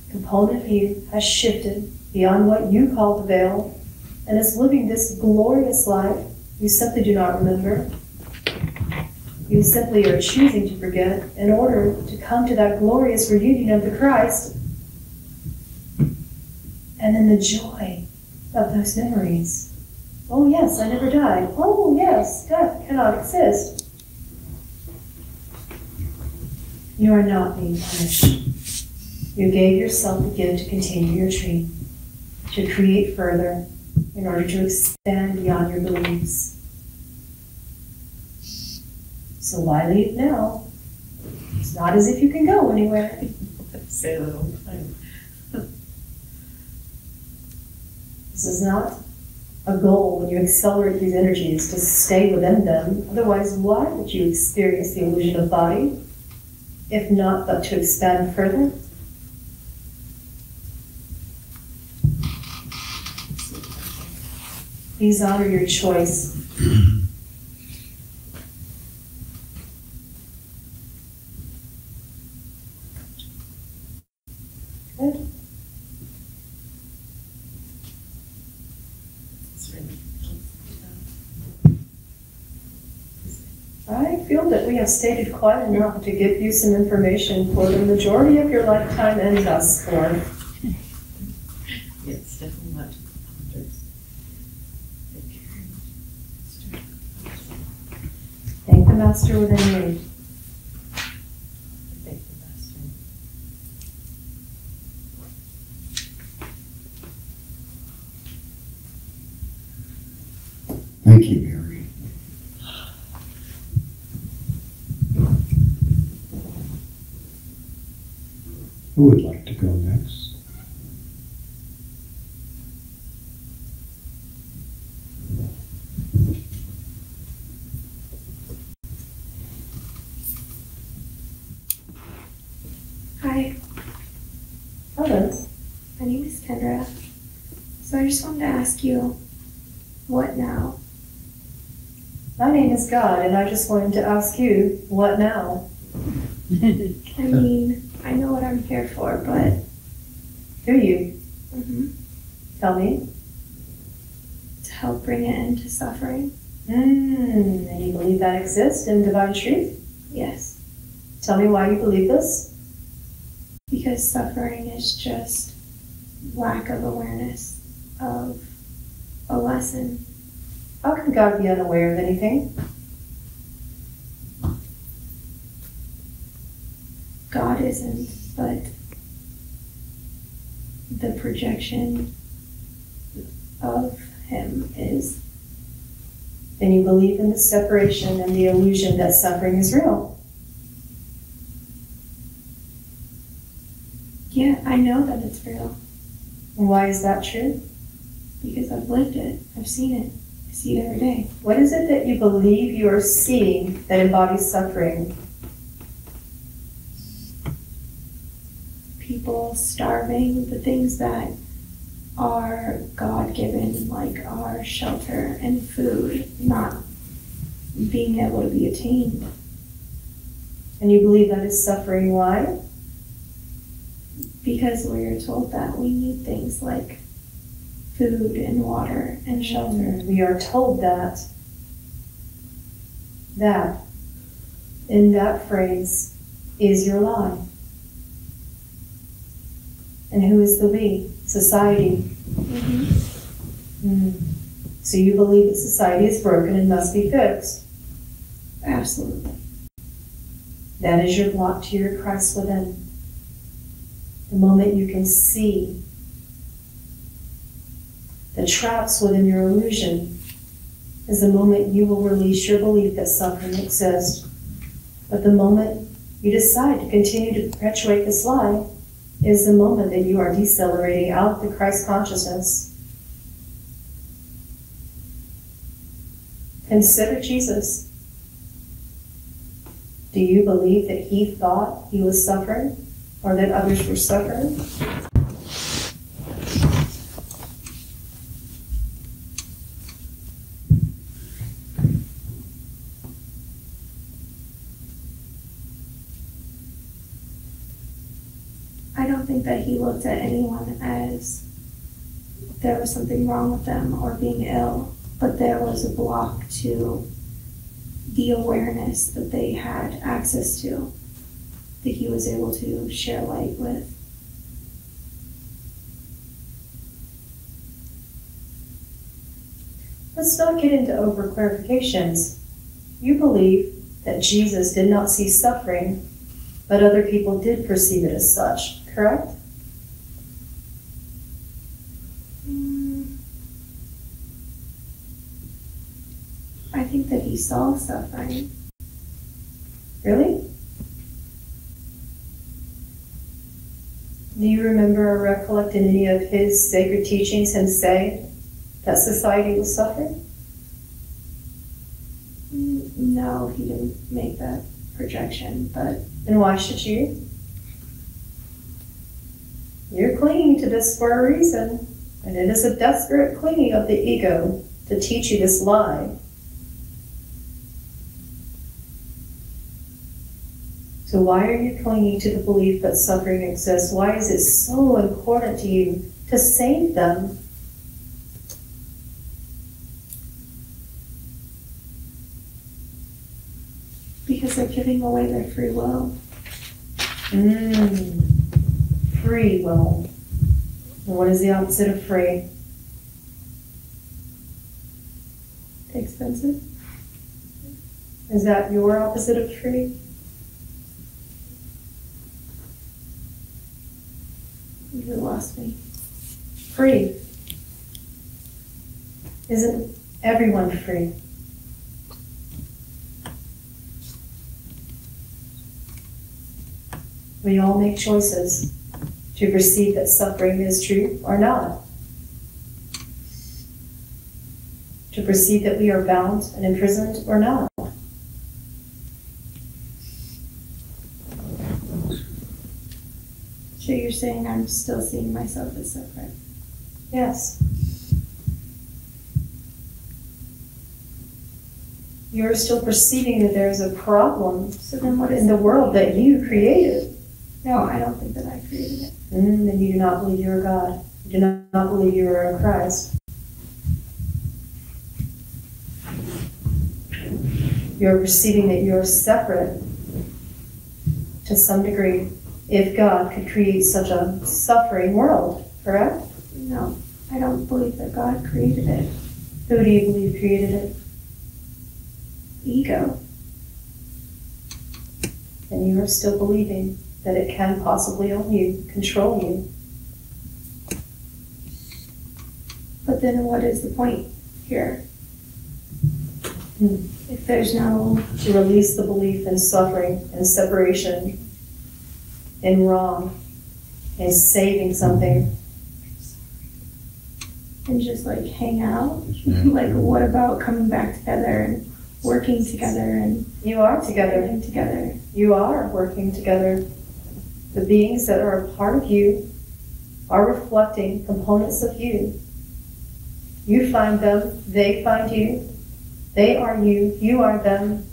[SPEAKER 2] a component of you has shifted beyond what you call the veil and is living this glorious life you simply do not remember? You simply are choosing to forget in order to come to that glorious reunion of the Christ. And then the joy of those memories. Oh yes, I never died. Oh yes, death cannot exist. You are not being punished. You gave yourself the gift to continue your dream, to create further in order to expand beyond your beliefs. So why leave now? It's not as if you can go anywhere.
[SPEAKER 7] I say that all the time.
[SPEAKER 2] This is not a goal when you accelerate these energies to stay within them. Otherwise, why would you experience the illusion of body, if not but to expand further? Please honor your choice. Good. I feel that we have stated quite enough to give you some information for the majority of your lifetime and thus forth.
[SPEAKER 7] Yes, definitely not.
[SPEAKER 2] Thank the Master within you.
[SPEAKER 7] Thank the Master.
[SPEAKER 5] Thank you, Mary. Who would like to go next?
[SPEAKER 6] Hi,
[SPEAKER 2] Hello.
[SPEAKER 6] my name is Kendra. So I just wanted to ask you, what now?
[SPEAKER 2] My name is God, and I just wanted to ask you, what now?
[SPEAKER 6] I mean, I know what I'm here for, but
[SPEAKER 2] Do you?
[SPEAKER 6] mhm,
[SPEAKER 2] Tell me.
[SPEAKER 6] to help bring an end to suffering,
[SPEAKER 2] And you believe that exists in divine truth?
[SPEAKER 6] yes.
[SPEAKER 2] Tell me why you believe this.
[SPEAKER 6] Because suffering is just lack of awareness of a lesson.
[SPEAKER 2] How can God be unaware of anything?
[SPEAKER 6] God isn't, but the projection of Him is.
[SPEAKER 2] Then you believe in the separation and the illusion that suffering is real.
[SPEAKER 6] Yeah, I know that it's real
[SPEAKER 2] And why is that true?
[SPEAKER 6] because I've lived it. I've seen it. I see it every day.
[SPEAKER 2] What is it that you believe you are seeing that embodies suffering?
[SPEAKER 6] People starving, the things that are God-given, like our shelter and food, not being able to be attained.
[SPEAKER 2] And you believe that is suffering. Why?
[SPEAKER 6] Because we are told that we need things like food and water and shelter.
[SPEAKER 2] We are told that in that phrase is your lie. And who is the we? Society. So you believe that society is broken and must be fixed.
[SPEAKER 6] Absolutely.
[SPEAKER 2] That is your block to your Christ within. The moment you can see the traps within your illusion is the moment you will release your belief that suffering exists. But the moment you decide to continue to perpetuate this lie is the moment that you are decelerating out of the Christ consciousness. Consider Jesus. Do you believe that he thought he was suffering or that others were suffering?
[SPEAKER 6] I don't think that he looked at anyone as there was something wrong with them or being ill, but there was a block to the awareness that they had access to, that he was able to share light with.
[SPEAKER 2] Let's not get into over-clarifications. You believe that Jesus did not see suffering, but other people did perceive it as such, correct?
[SPEAKER 6] I think that he saw suffering.
[SPEAKER 2] Really? Do you remember or recollect in any of his sacred teachings him say that society was suffering?
[SPEAKER 6] No, he didn't make that projection, but
[SPEAKER 2] And why should you? You're clinging to this for a reason, and it is a desperate clinging of the ego to teach you this lie. So why are you clinging to the belief that suffering exists? Why is it so important to you to save them?
[SPEAKER 6] because they're giving away their free will.
[SPEAKER 2] Free will. And what is the opposite of free?
[SPEAKER 6] Expensive?
[SPEAKER 2] Is that your opposite of free?
[SPEAKER 6] You lost me.
[SPEAKER 2] Free. Isn't everyone free? We all make choices to perceive that suffering is true or not. To perceive that we are bound and imprisoned or not.
[SPEAKER 6] So you're saying I'm still seeing myself as separate?
[SPEAKER 2] Yes. You're still perceiving that there's a problem
[SPEAKER 6] So then what is
[SPEAKER 2] in the world that you created.
[SPEAKER 6] No, I don't think that I created it.
[SPEAKER 2] Then you do not believe you are God. You do not believe you are in Christ. You're perceiving that you're separate to some degree. If God could create such a suffering world, correct?
[SPEAKER 6] No, I don't believe that God created it.
[SPEAKER 2] Who do you believe created it?
[SPEAKER 6] Ego.
[SPEAKER 2] And you are still believing that it can possibly own you, control you.
[SPEAKER 6] But then what is the point here?
[SPEAKER 2] Hmm.
[SPEAKER 6] If there's no,
[SPEAKER 2] To release the belief in suffering and separation, in wrong, in saving something.
[SPEAKER 6] and just like hang out, like what about coming back together and working together and
[SPEAKER 2] You are together.
[SPEAKER 6] living together?
[SPEAKER 2] You are working together. The beings that are a part of you are reflecting components of you. You find them, they find you. They are you, you are them.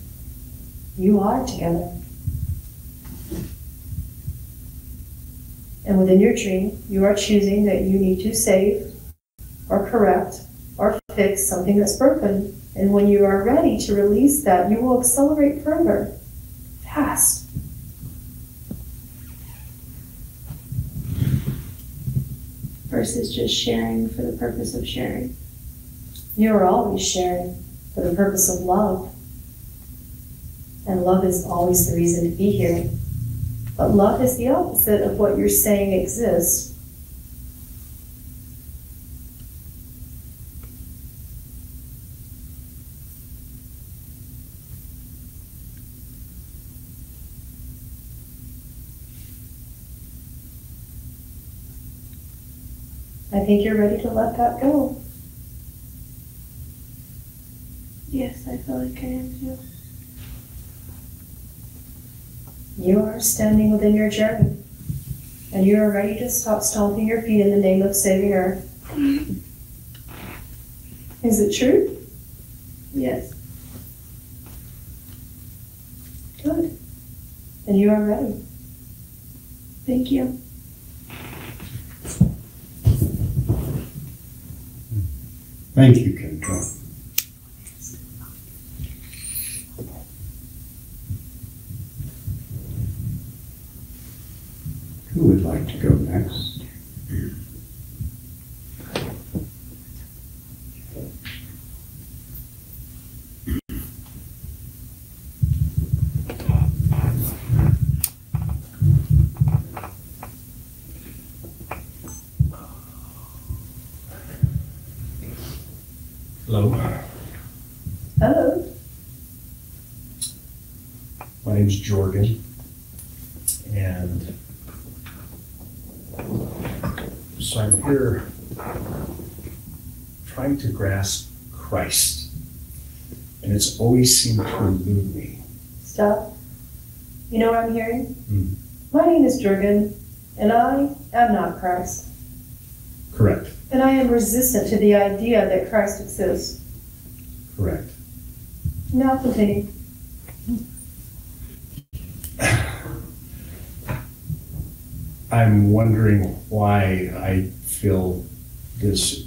[SPEAKER 2] You are together. And within your dream, you are choosing that you need to save or correct or fix something that's broken. And when you are ready to release that, you will accelerate further, fast.
[SPEAKER 6] Versus just sharing for the purpose of sharing.
[SPEAKER 2] You are always sharing for the purpose of love. And love is always the reason to be here. But love is the opposite of what you're saying exists. I think you're ready to let that go.
[SPEAKER 6] Yes, I feel like I am too.
[SPEAKER 2] You are standing within your journey. And you are ready to stop stomping your feet in the name of saving Earth. Is it true?
[SPEAKER 6] Yes.
[SPEAKER 2] Good. Then you are ready.
[SPEAKER 6] Thank you.
[SPEAKER 5] Thank you, Kendra. Who would like to go next?
[SPEAKER 3] Hello,
[SPEAKER 2] Hello.
[SPEAKER 3] my name's Jorgen, and so I'm here trying to grasp Christ, and it's always seemed to elude me.
[SPEAKER 2] Stop. You know what I'm hearing?
[SPEAKER 3] Hmm.
[SPEAKER 2] My name is Jorgen, and I am not Christ.
[SPEAKER 3] Correct,
[SPEAKER 2] And I am resistant to the idea that Christ exists.
[SPEAKER 3] correct.
[SPEAKER 2] Now continue.
[SPEAKER 3] I'm wondering why I feel this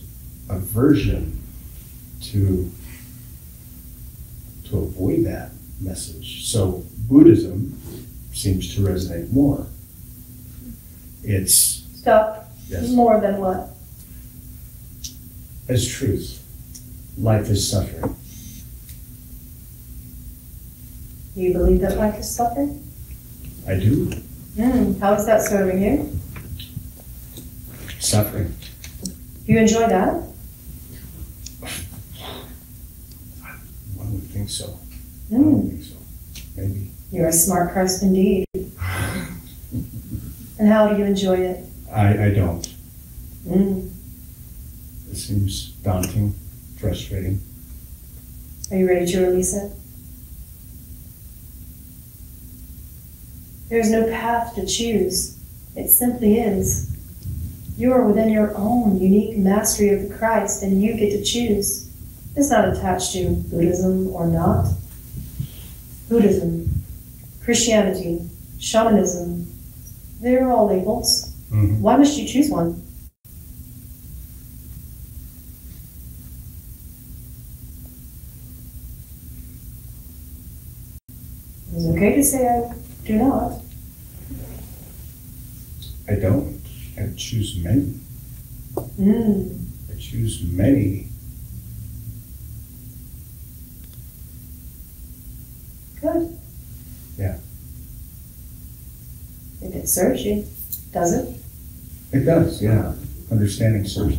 [SPEAKER 3] aversion to avoid that message. So Buddhism seems to resonate more. It's,
[SPEAKER 2] Stop.
[SPEAKER 3] yes,
[SPEAKER 2] More than what?
[SPEAKER 3] as truth. Life is suffering.
[SPEAKER 2] You believe that life is suffering?
[SPEAKER 3] I do.
[SPEAKER 2] How is that serving you?
[SPEAKER 3] Suffering.
[SPEAKER 2] You enjoy that?
[SPEAKER 3] One would think so. I don't think so. Maybe.
[SPEAKER 2] You're a smart Christ indeed. And how do you enjoy it?
[SPEAKER 3] I don't.
[SPEAKER 2] Mm.
[SPEAKER 3] It seems daunting, frustrating.
[SPEAKER 2] Are you ready to release it? There's no path to choose. It simply is. You are within your own unique mastery of the Christ, and you get to choose. It's not attached to Buddhism or not. Buddhism, Christianity, shamanism, they're all labels.
[SPEAKER 1] Mhm.
[SPEAKER 2] Why must you choose one? It's okay to say I do not.
[SPEAKER 1] I don't. I choose many. I choose many.
[SPEAKER 2] Good.
[SPEAKER 1] Yeah.
[SPEAKER 2] If it serves you, does it?
[SPEAKER 1] It does, yeah. Understanding serves.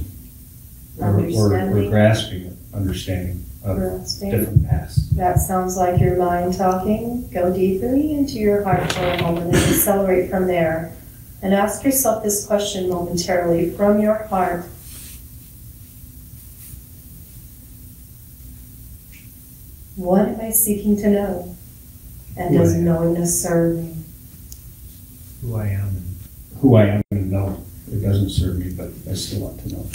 [SPEAKER 1] Or
[SPEAKER 2] Understanding.
[SPEAKER 1] grasping understanding of
[SPEAKER 2] Grasping.
[SPEAKER 1] different paths.
[SPEAKER 2] That sounds like your mind talking. Go deeply into your heart for a moment and accelerate from there. And ask yourself this question momentarily from your heart. What am I seeking to know? And
[SPEAKER 1] Who
[SPEAKER 2] does
[SPEAKER 1] I am.
[SPEAKER 2] knowingness serve me?
[SPEAKER 3] Who I am and
[SPEAKER 1] Who I am and know. It doesn't serve me, but I still want to know.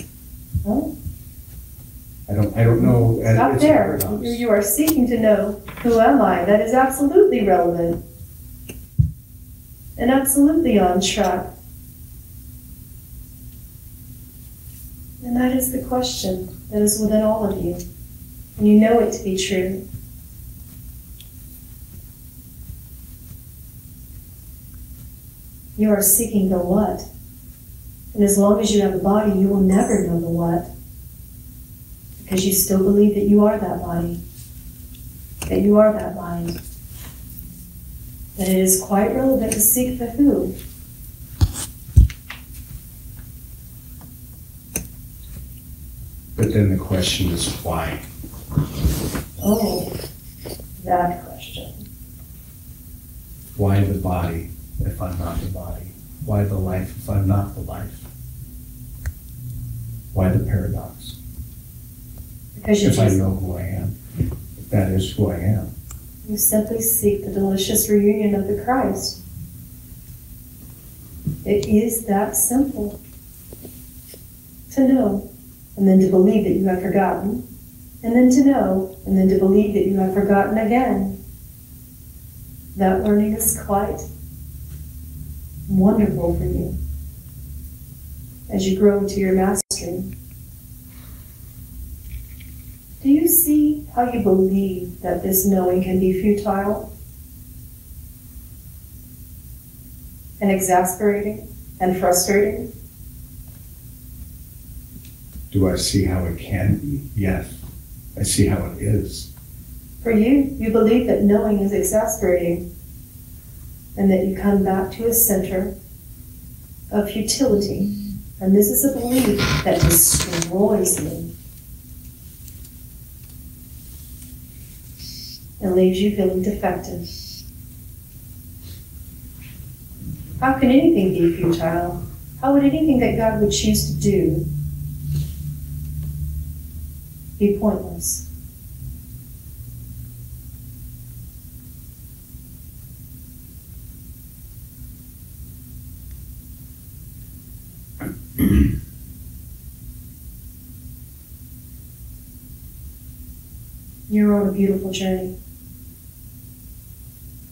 [SPEAKER 2] Oh,
[SPEAKER 1] I don't know.
[SPEAKER 2] stop
[SPEAKER 1] It's a
[SPEAKER 2] there.
[SPEAKER 1] paradox.
[SPEAKER 2] You are seeking to know, who am I? That is absolutely relevant. And absolutely on track. And that is the question that is within all of you. And you know it to be true. You are seeking the what. And as long as you have a body, you will never know the what. Because you still believe that you are that body. That you are that mind. That it is quite relevant to seek the who.
[SPEAKER 1] But then the question is why?
[SPEAKER 2] Oh, that question.
[SPEAKER 1] Why the body if I'm not the body? Why the life if I'm not the life? Why the paradox?
[SPEAKER 2] Because you
[SPEAKER 1] If I
[SPEAKER 2] just,
[SPEAKER 1] know who I am, if that is who I am.
[SPEAKER 2] you simply seek the delicious reunion of the Christ. It is that simple. To know, and then to believe that you have forgotten, and then to know, and then to believe that you have forgotten again. That learning is quite wonderful for you as you grow into your mastery. Do you see how you believe that this knowing can be futile and exasperating and frustrating?
[SPEAKER 1] Do I see how it can be? Yes. I see how it is.
[SPEAKER 2] For you, you believe that knowing is exasperating and that you come back to a center of futility. And this is a belief that destroys you and leaves you feeling defective. How can anything be futile? How would anything that God would choose to do be pointless? You're on a beautiful journey,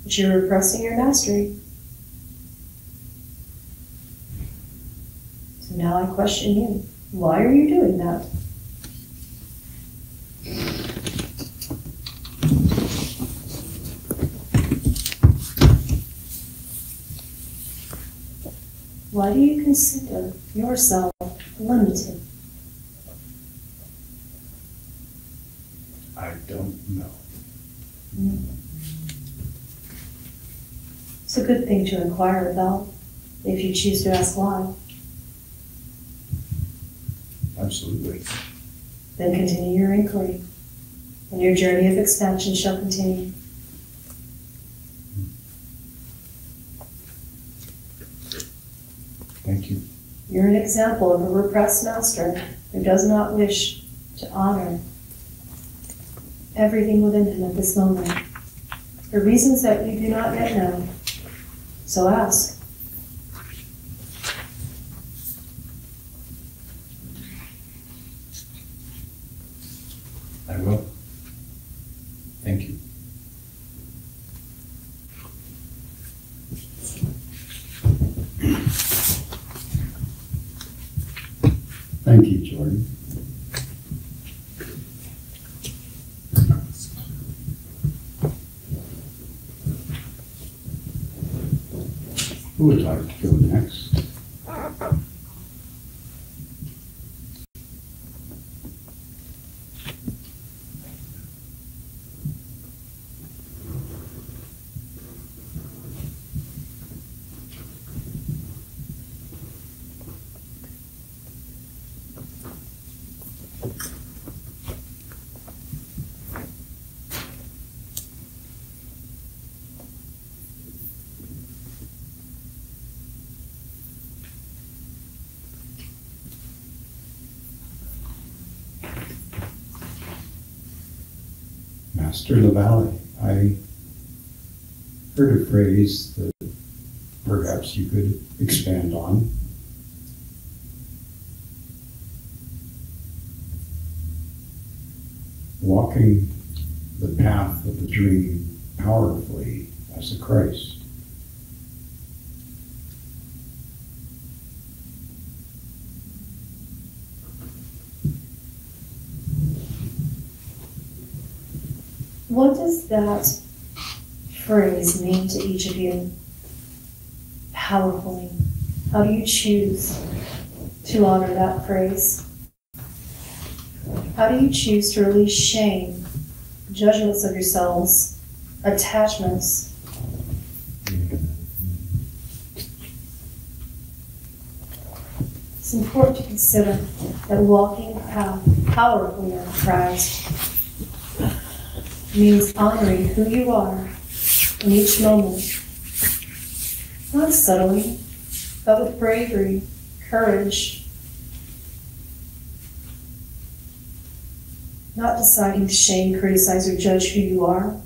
[SPEAKER 2] but you're repressing your mastery. So now I question you. Why are you doing that? Why do you consider yourself limited?
[SPEAKER 1] I don't know.
[SPEAKER 2] It's a good thing to inquire about if you choose to ask why.
[SPEAKER 1] Absolutely.
[SPEAKER 2] Then continue your inquiry, and your journey of expansion shall continue.
[SPEAKER 1] Thank you.
[SPEAKER 2] You're an example of a repressed master who does not wish to honor everything within him at this moment, for reasons that you do not yet know. So ask.
[SPEAKER 1] I will. Thank you.
[SPEAKER 5] Jordan. Who would like to go next? Master LaValley, I heard a phrase that perhaps you could expand on. Walking the path of the dream powerfully as a Christ.
[SPEAKER 2] What does that phrase mean to each of you? Powerfully. How do you choose to honor that phrase? How do you choose to release shame, judgments of yourselves, attachments? It's important to consider that walking the path powerfully in Christ means honoring who you are in each moment, not subtly, but with bravery, courage, not deciding to shame, criticize, or judge who you are,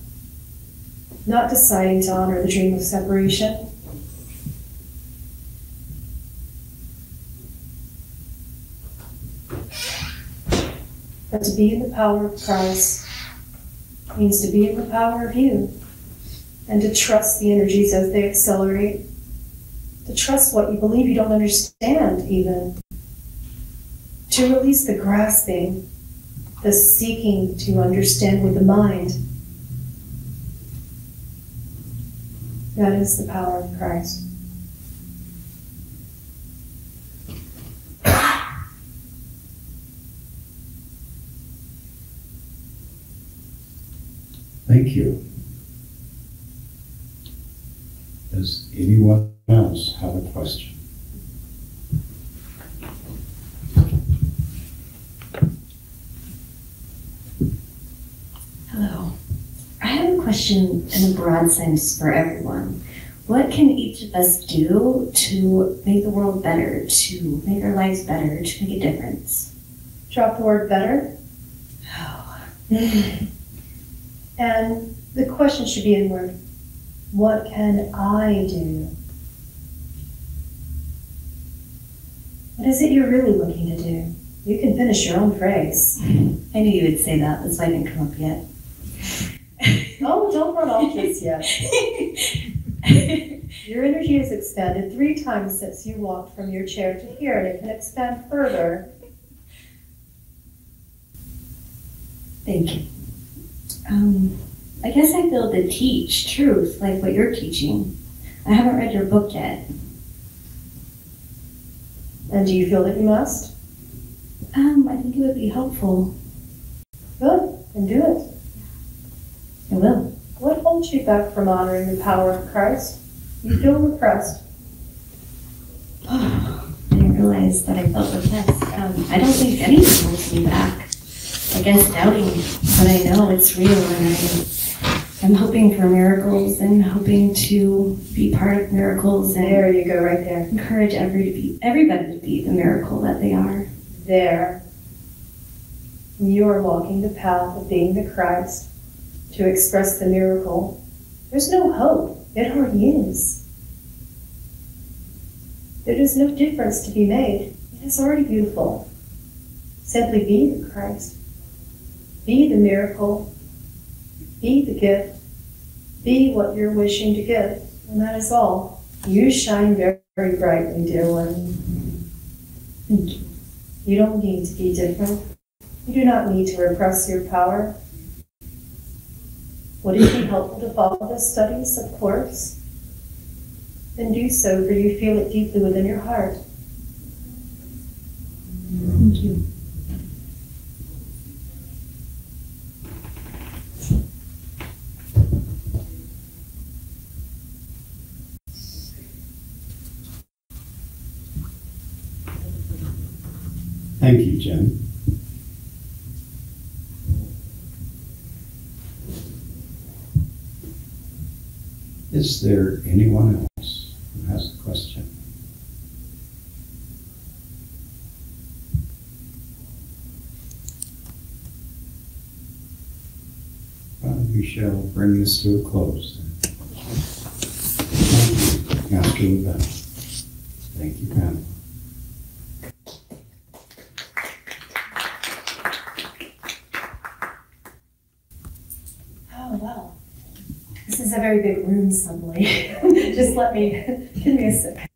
[SPEAKER 2] not deciding to honor the dream of separation. But to be in the power of Christ means to be in the power of you, and to trust the energies as they accelerate, to trust what you believe you don't understand even, to release the grasping, the seeking to understand with the mind. That is the power of Christ.
[SPEAKER 5] Thank you. Does anyone else have a question?
[SPEAKER 8] Hello. I have a question in a broad sense for everyone. What can each of us do to make the world better, to make our lives better, to make a difference?
[SPEAKER 2] Drop the word better.
[SPEAKER 8] Oh.
[SPEAKER 2] And the question should be inward. What can I do? What is it you're really looking to do? You can finish your own phrase.
[SPEAKER 8] I knew you would say that. That's why I didn't come up yet.
[SPEAKER 2] Oh, don't run off just yet. Your energy has expanded 3 times since you walked from your chair to here, and it can expand further.
[SPEAKER 8] Thank you. I guess I feel to teach truth like what you're teaching. I haven't read your book yet.
[SPEAKER 2] And do you feel that you must?
[SPEAKER 8] I think it would be helpful.
[SPEAKER 2] Good, then do it.
[SPEAKER 8] I will.
[SPEAKER 2] What holds you back from honoring the power of Christ? You feel repressed.
[SPEAKER 8] I didn't realize that I felt repressed. I don't think anything holds me back. I guess doubting what I know it's real, and I'm hoping for miracles and hoping to be part of miracles and
[SPEAKER 2] There you go, right there.
[SPEAKER 8] encourage everybody to be the miracle that they are.
[SPEAKER 2] There. You are walking the path of being the Christ to express the miracle. There's no hope. It already is. There is no difference to be made. It is already beautiful. Simply be the Christ. Be the miracle. Be the gift. Be what you're wishing to give. And that is all. You shine very, very brightly, dear one.
[SPEAKER 8] Thank you.
[SPEAKER 2] You don't need to be different. You do not need to repress your power. Would it be helpful to follow the studies? Of course. Then do so, for you feel it deeply within your heart.
[SPEAKER 4] Thank you.
[SPEAKER 5] Thank you, Jen. Is there anyone else who has a question? Well, we shall bring this to a close then. Thank you, Master LaValley. Thank you, Pamela.
[SPEAKER 2] Oh, wow. This is a very big room suddenly. Just give me a sec.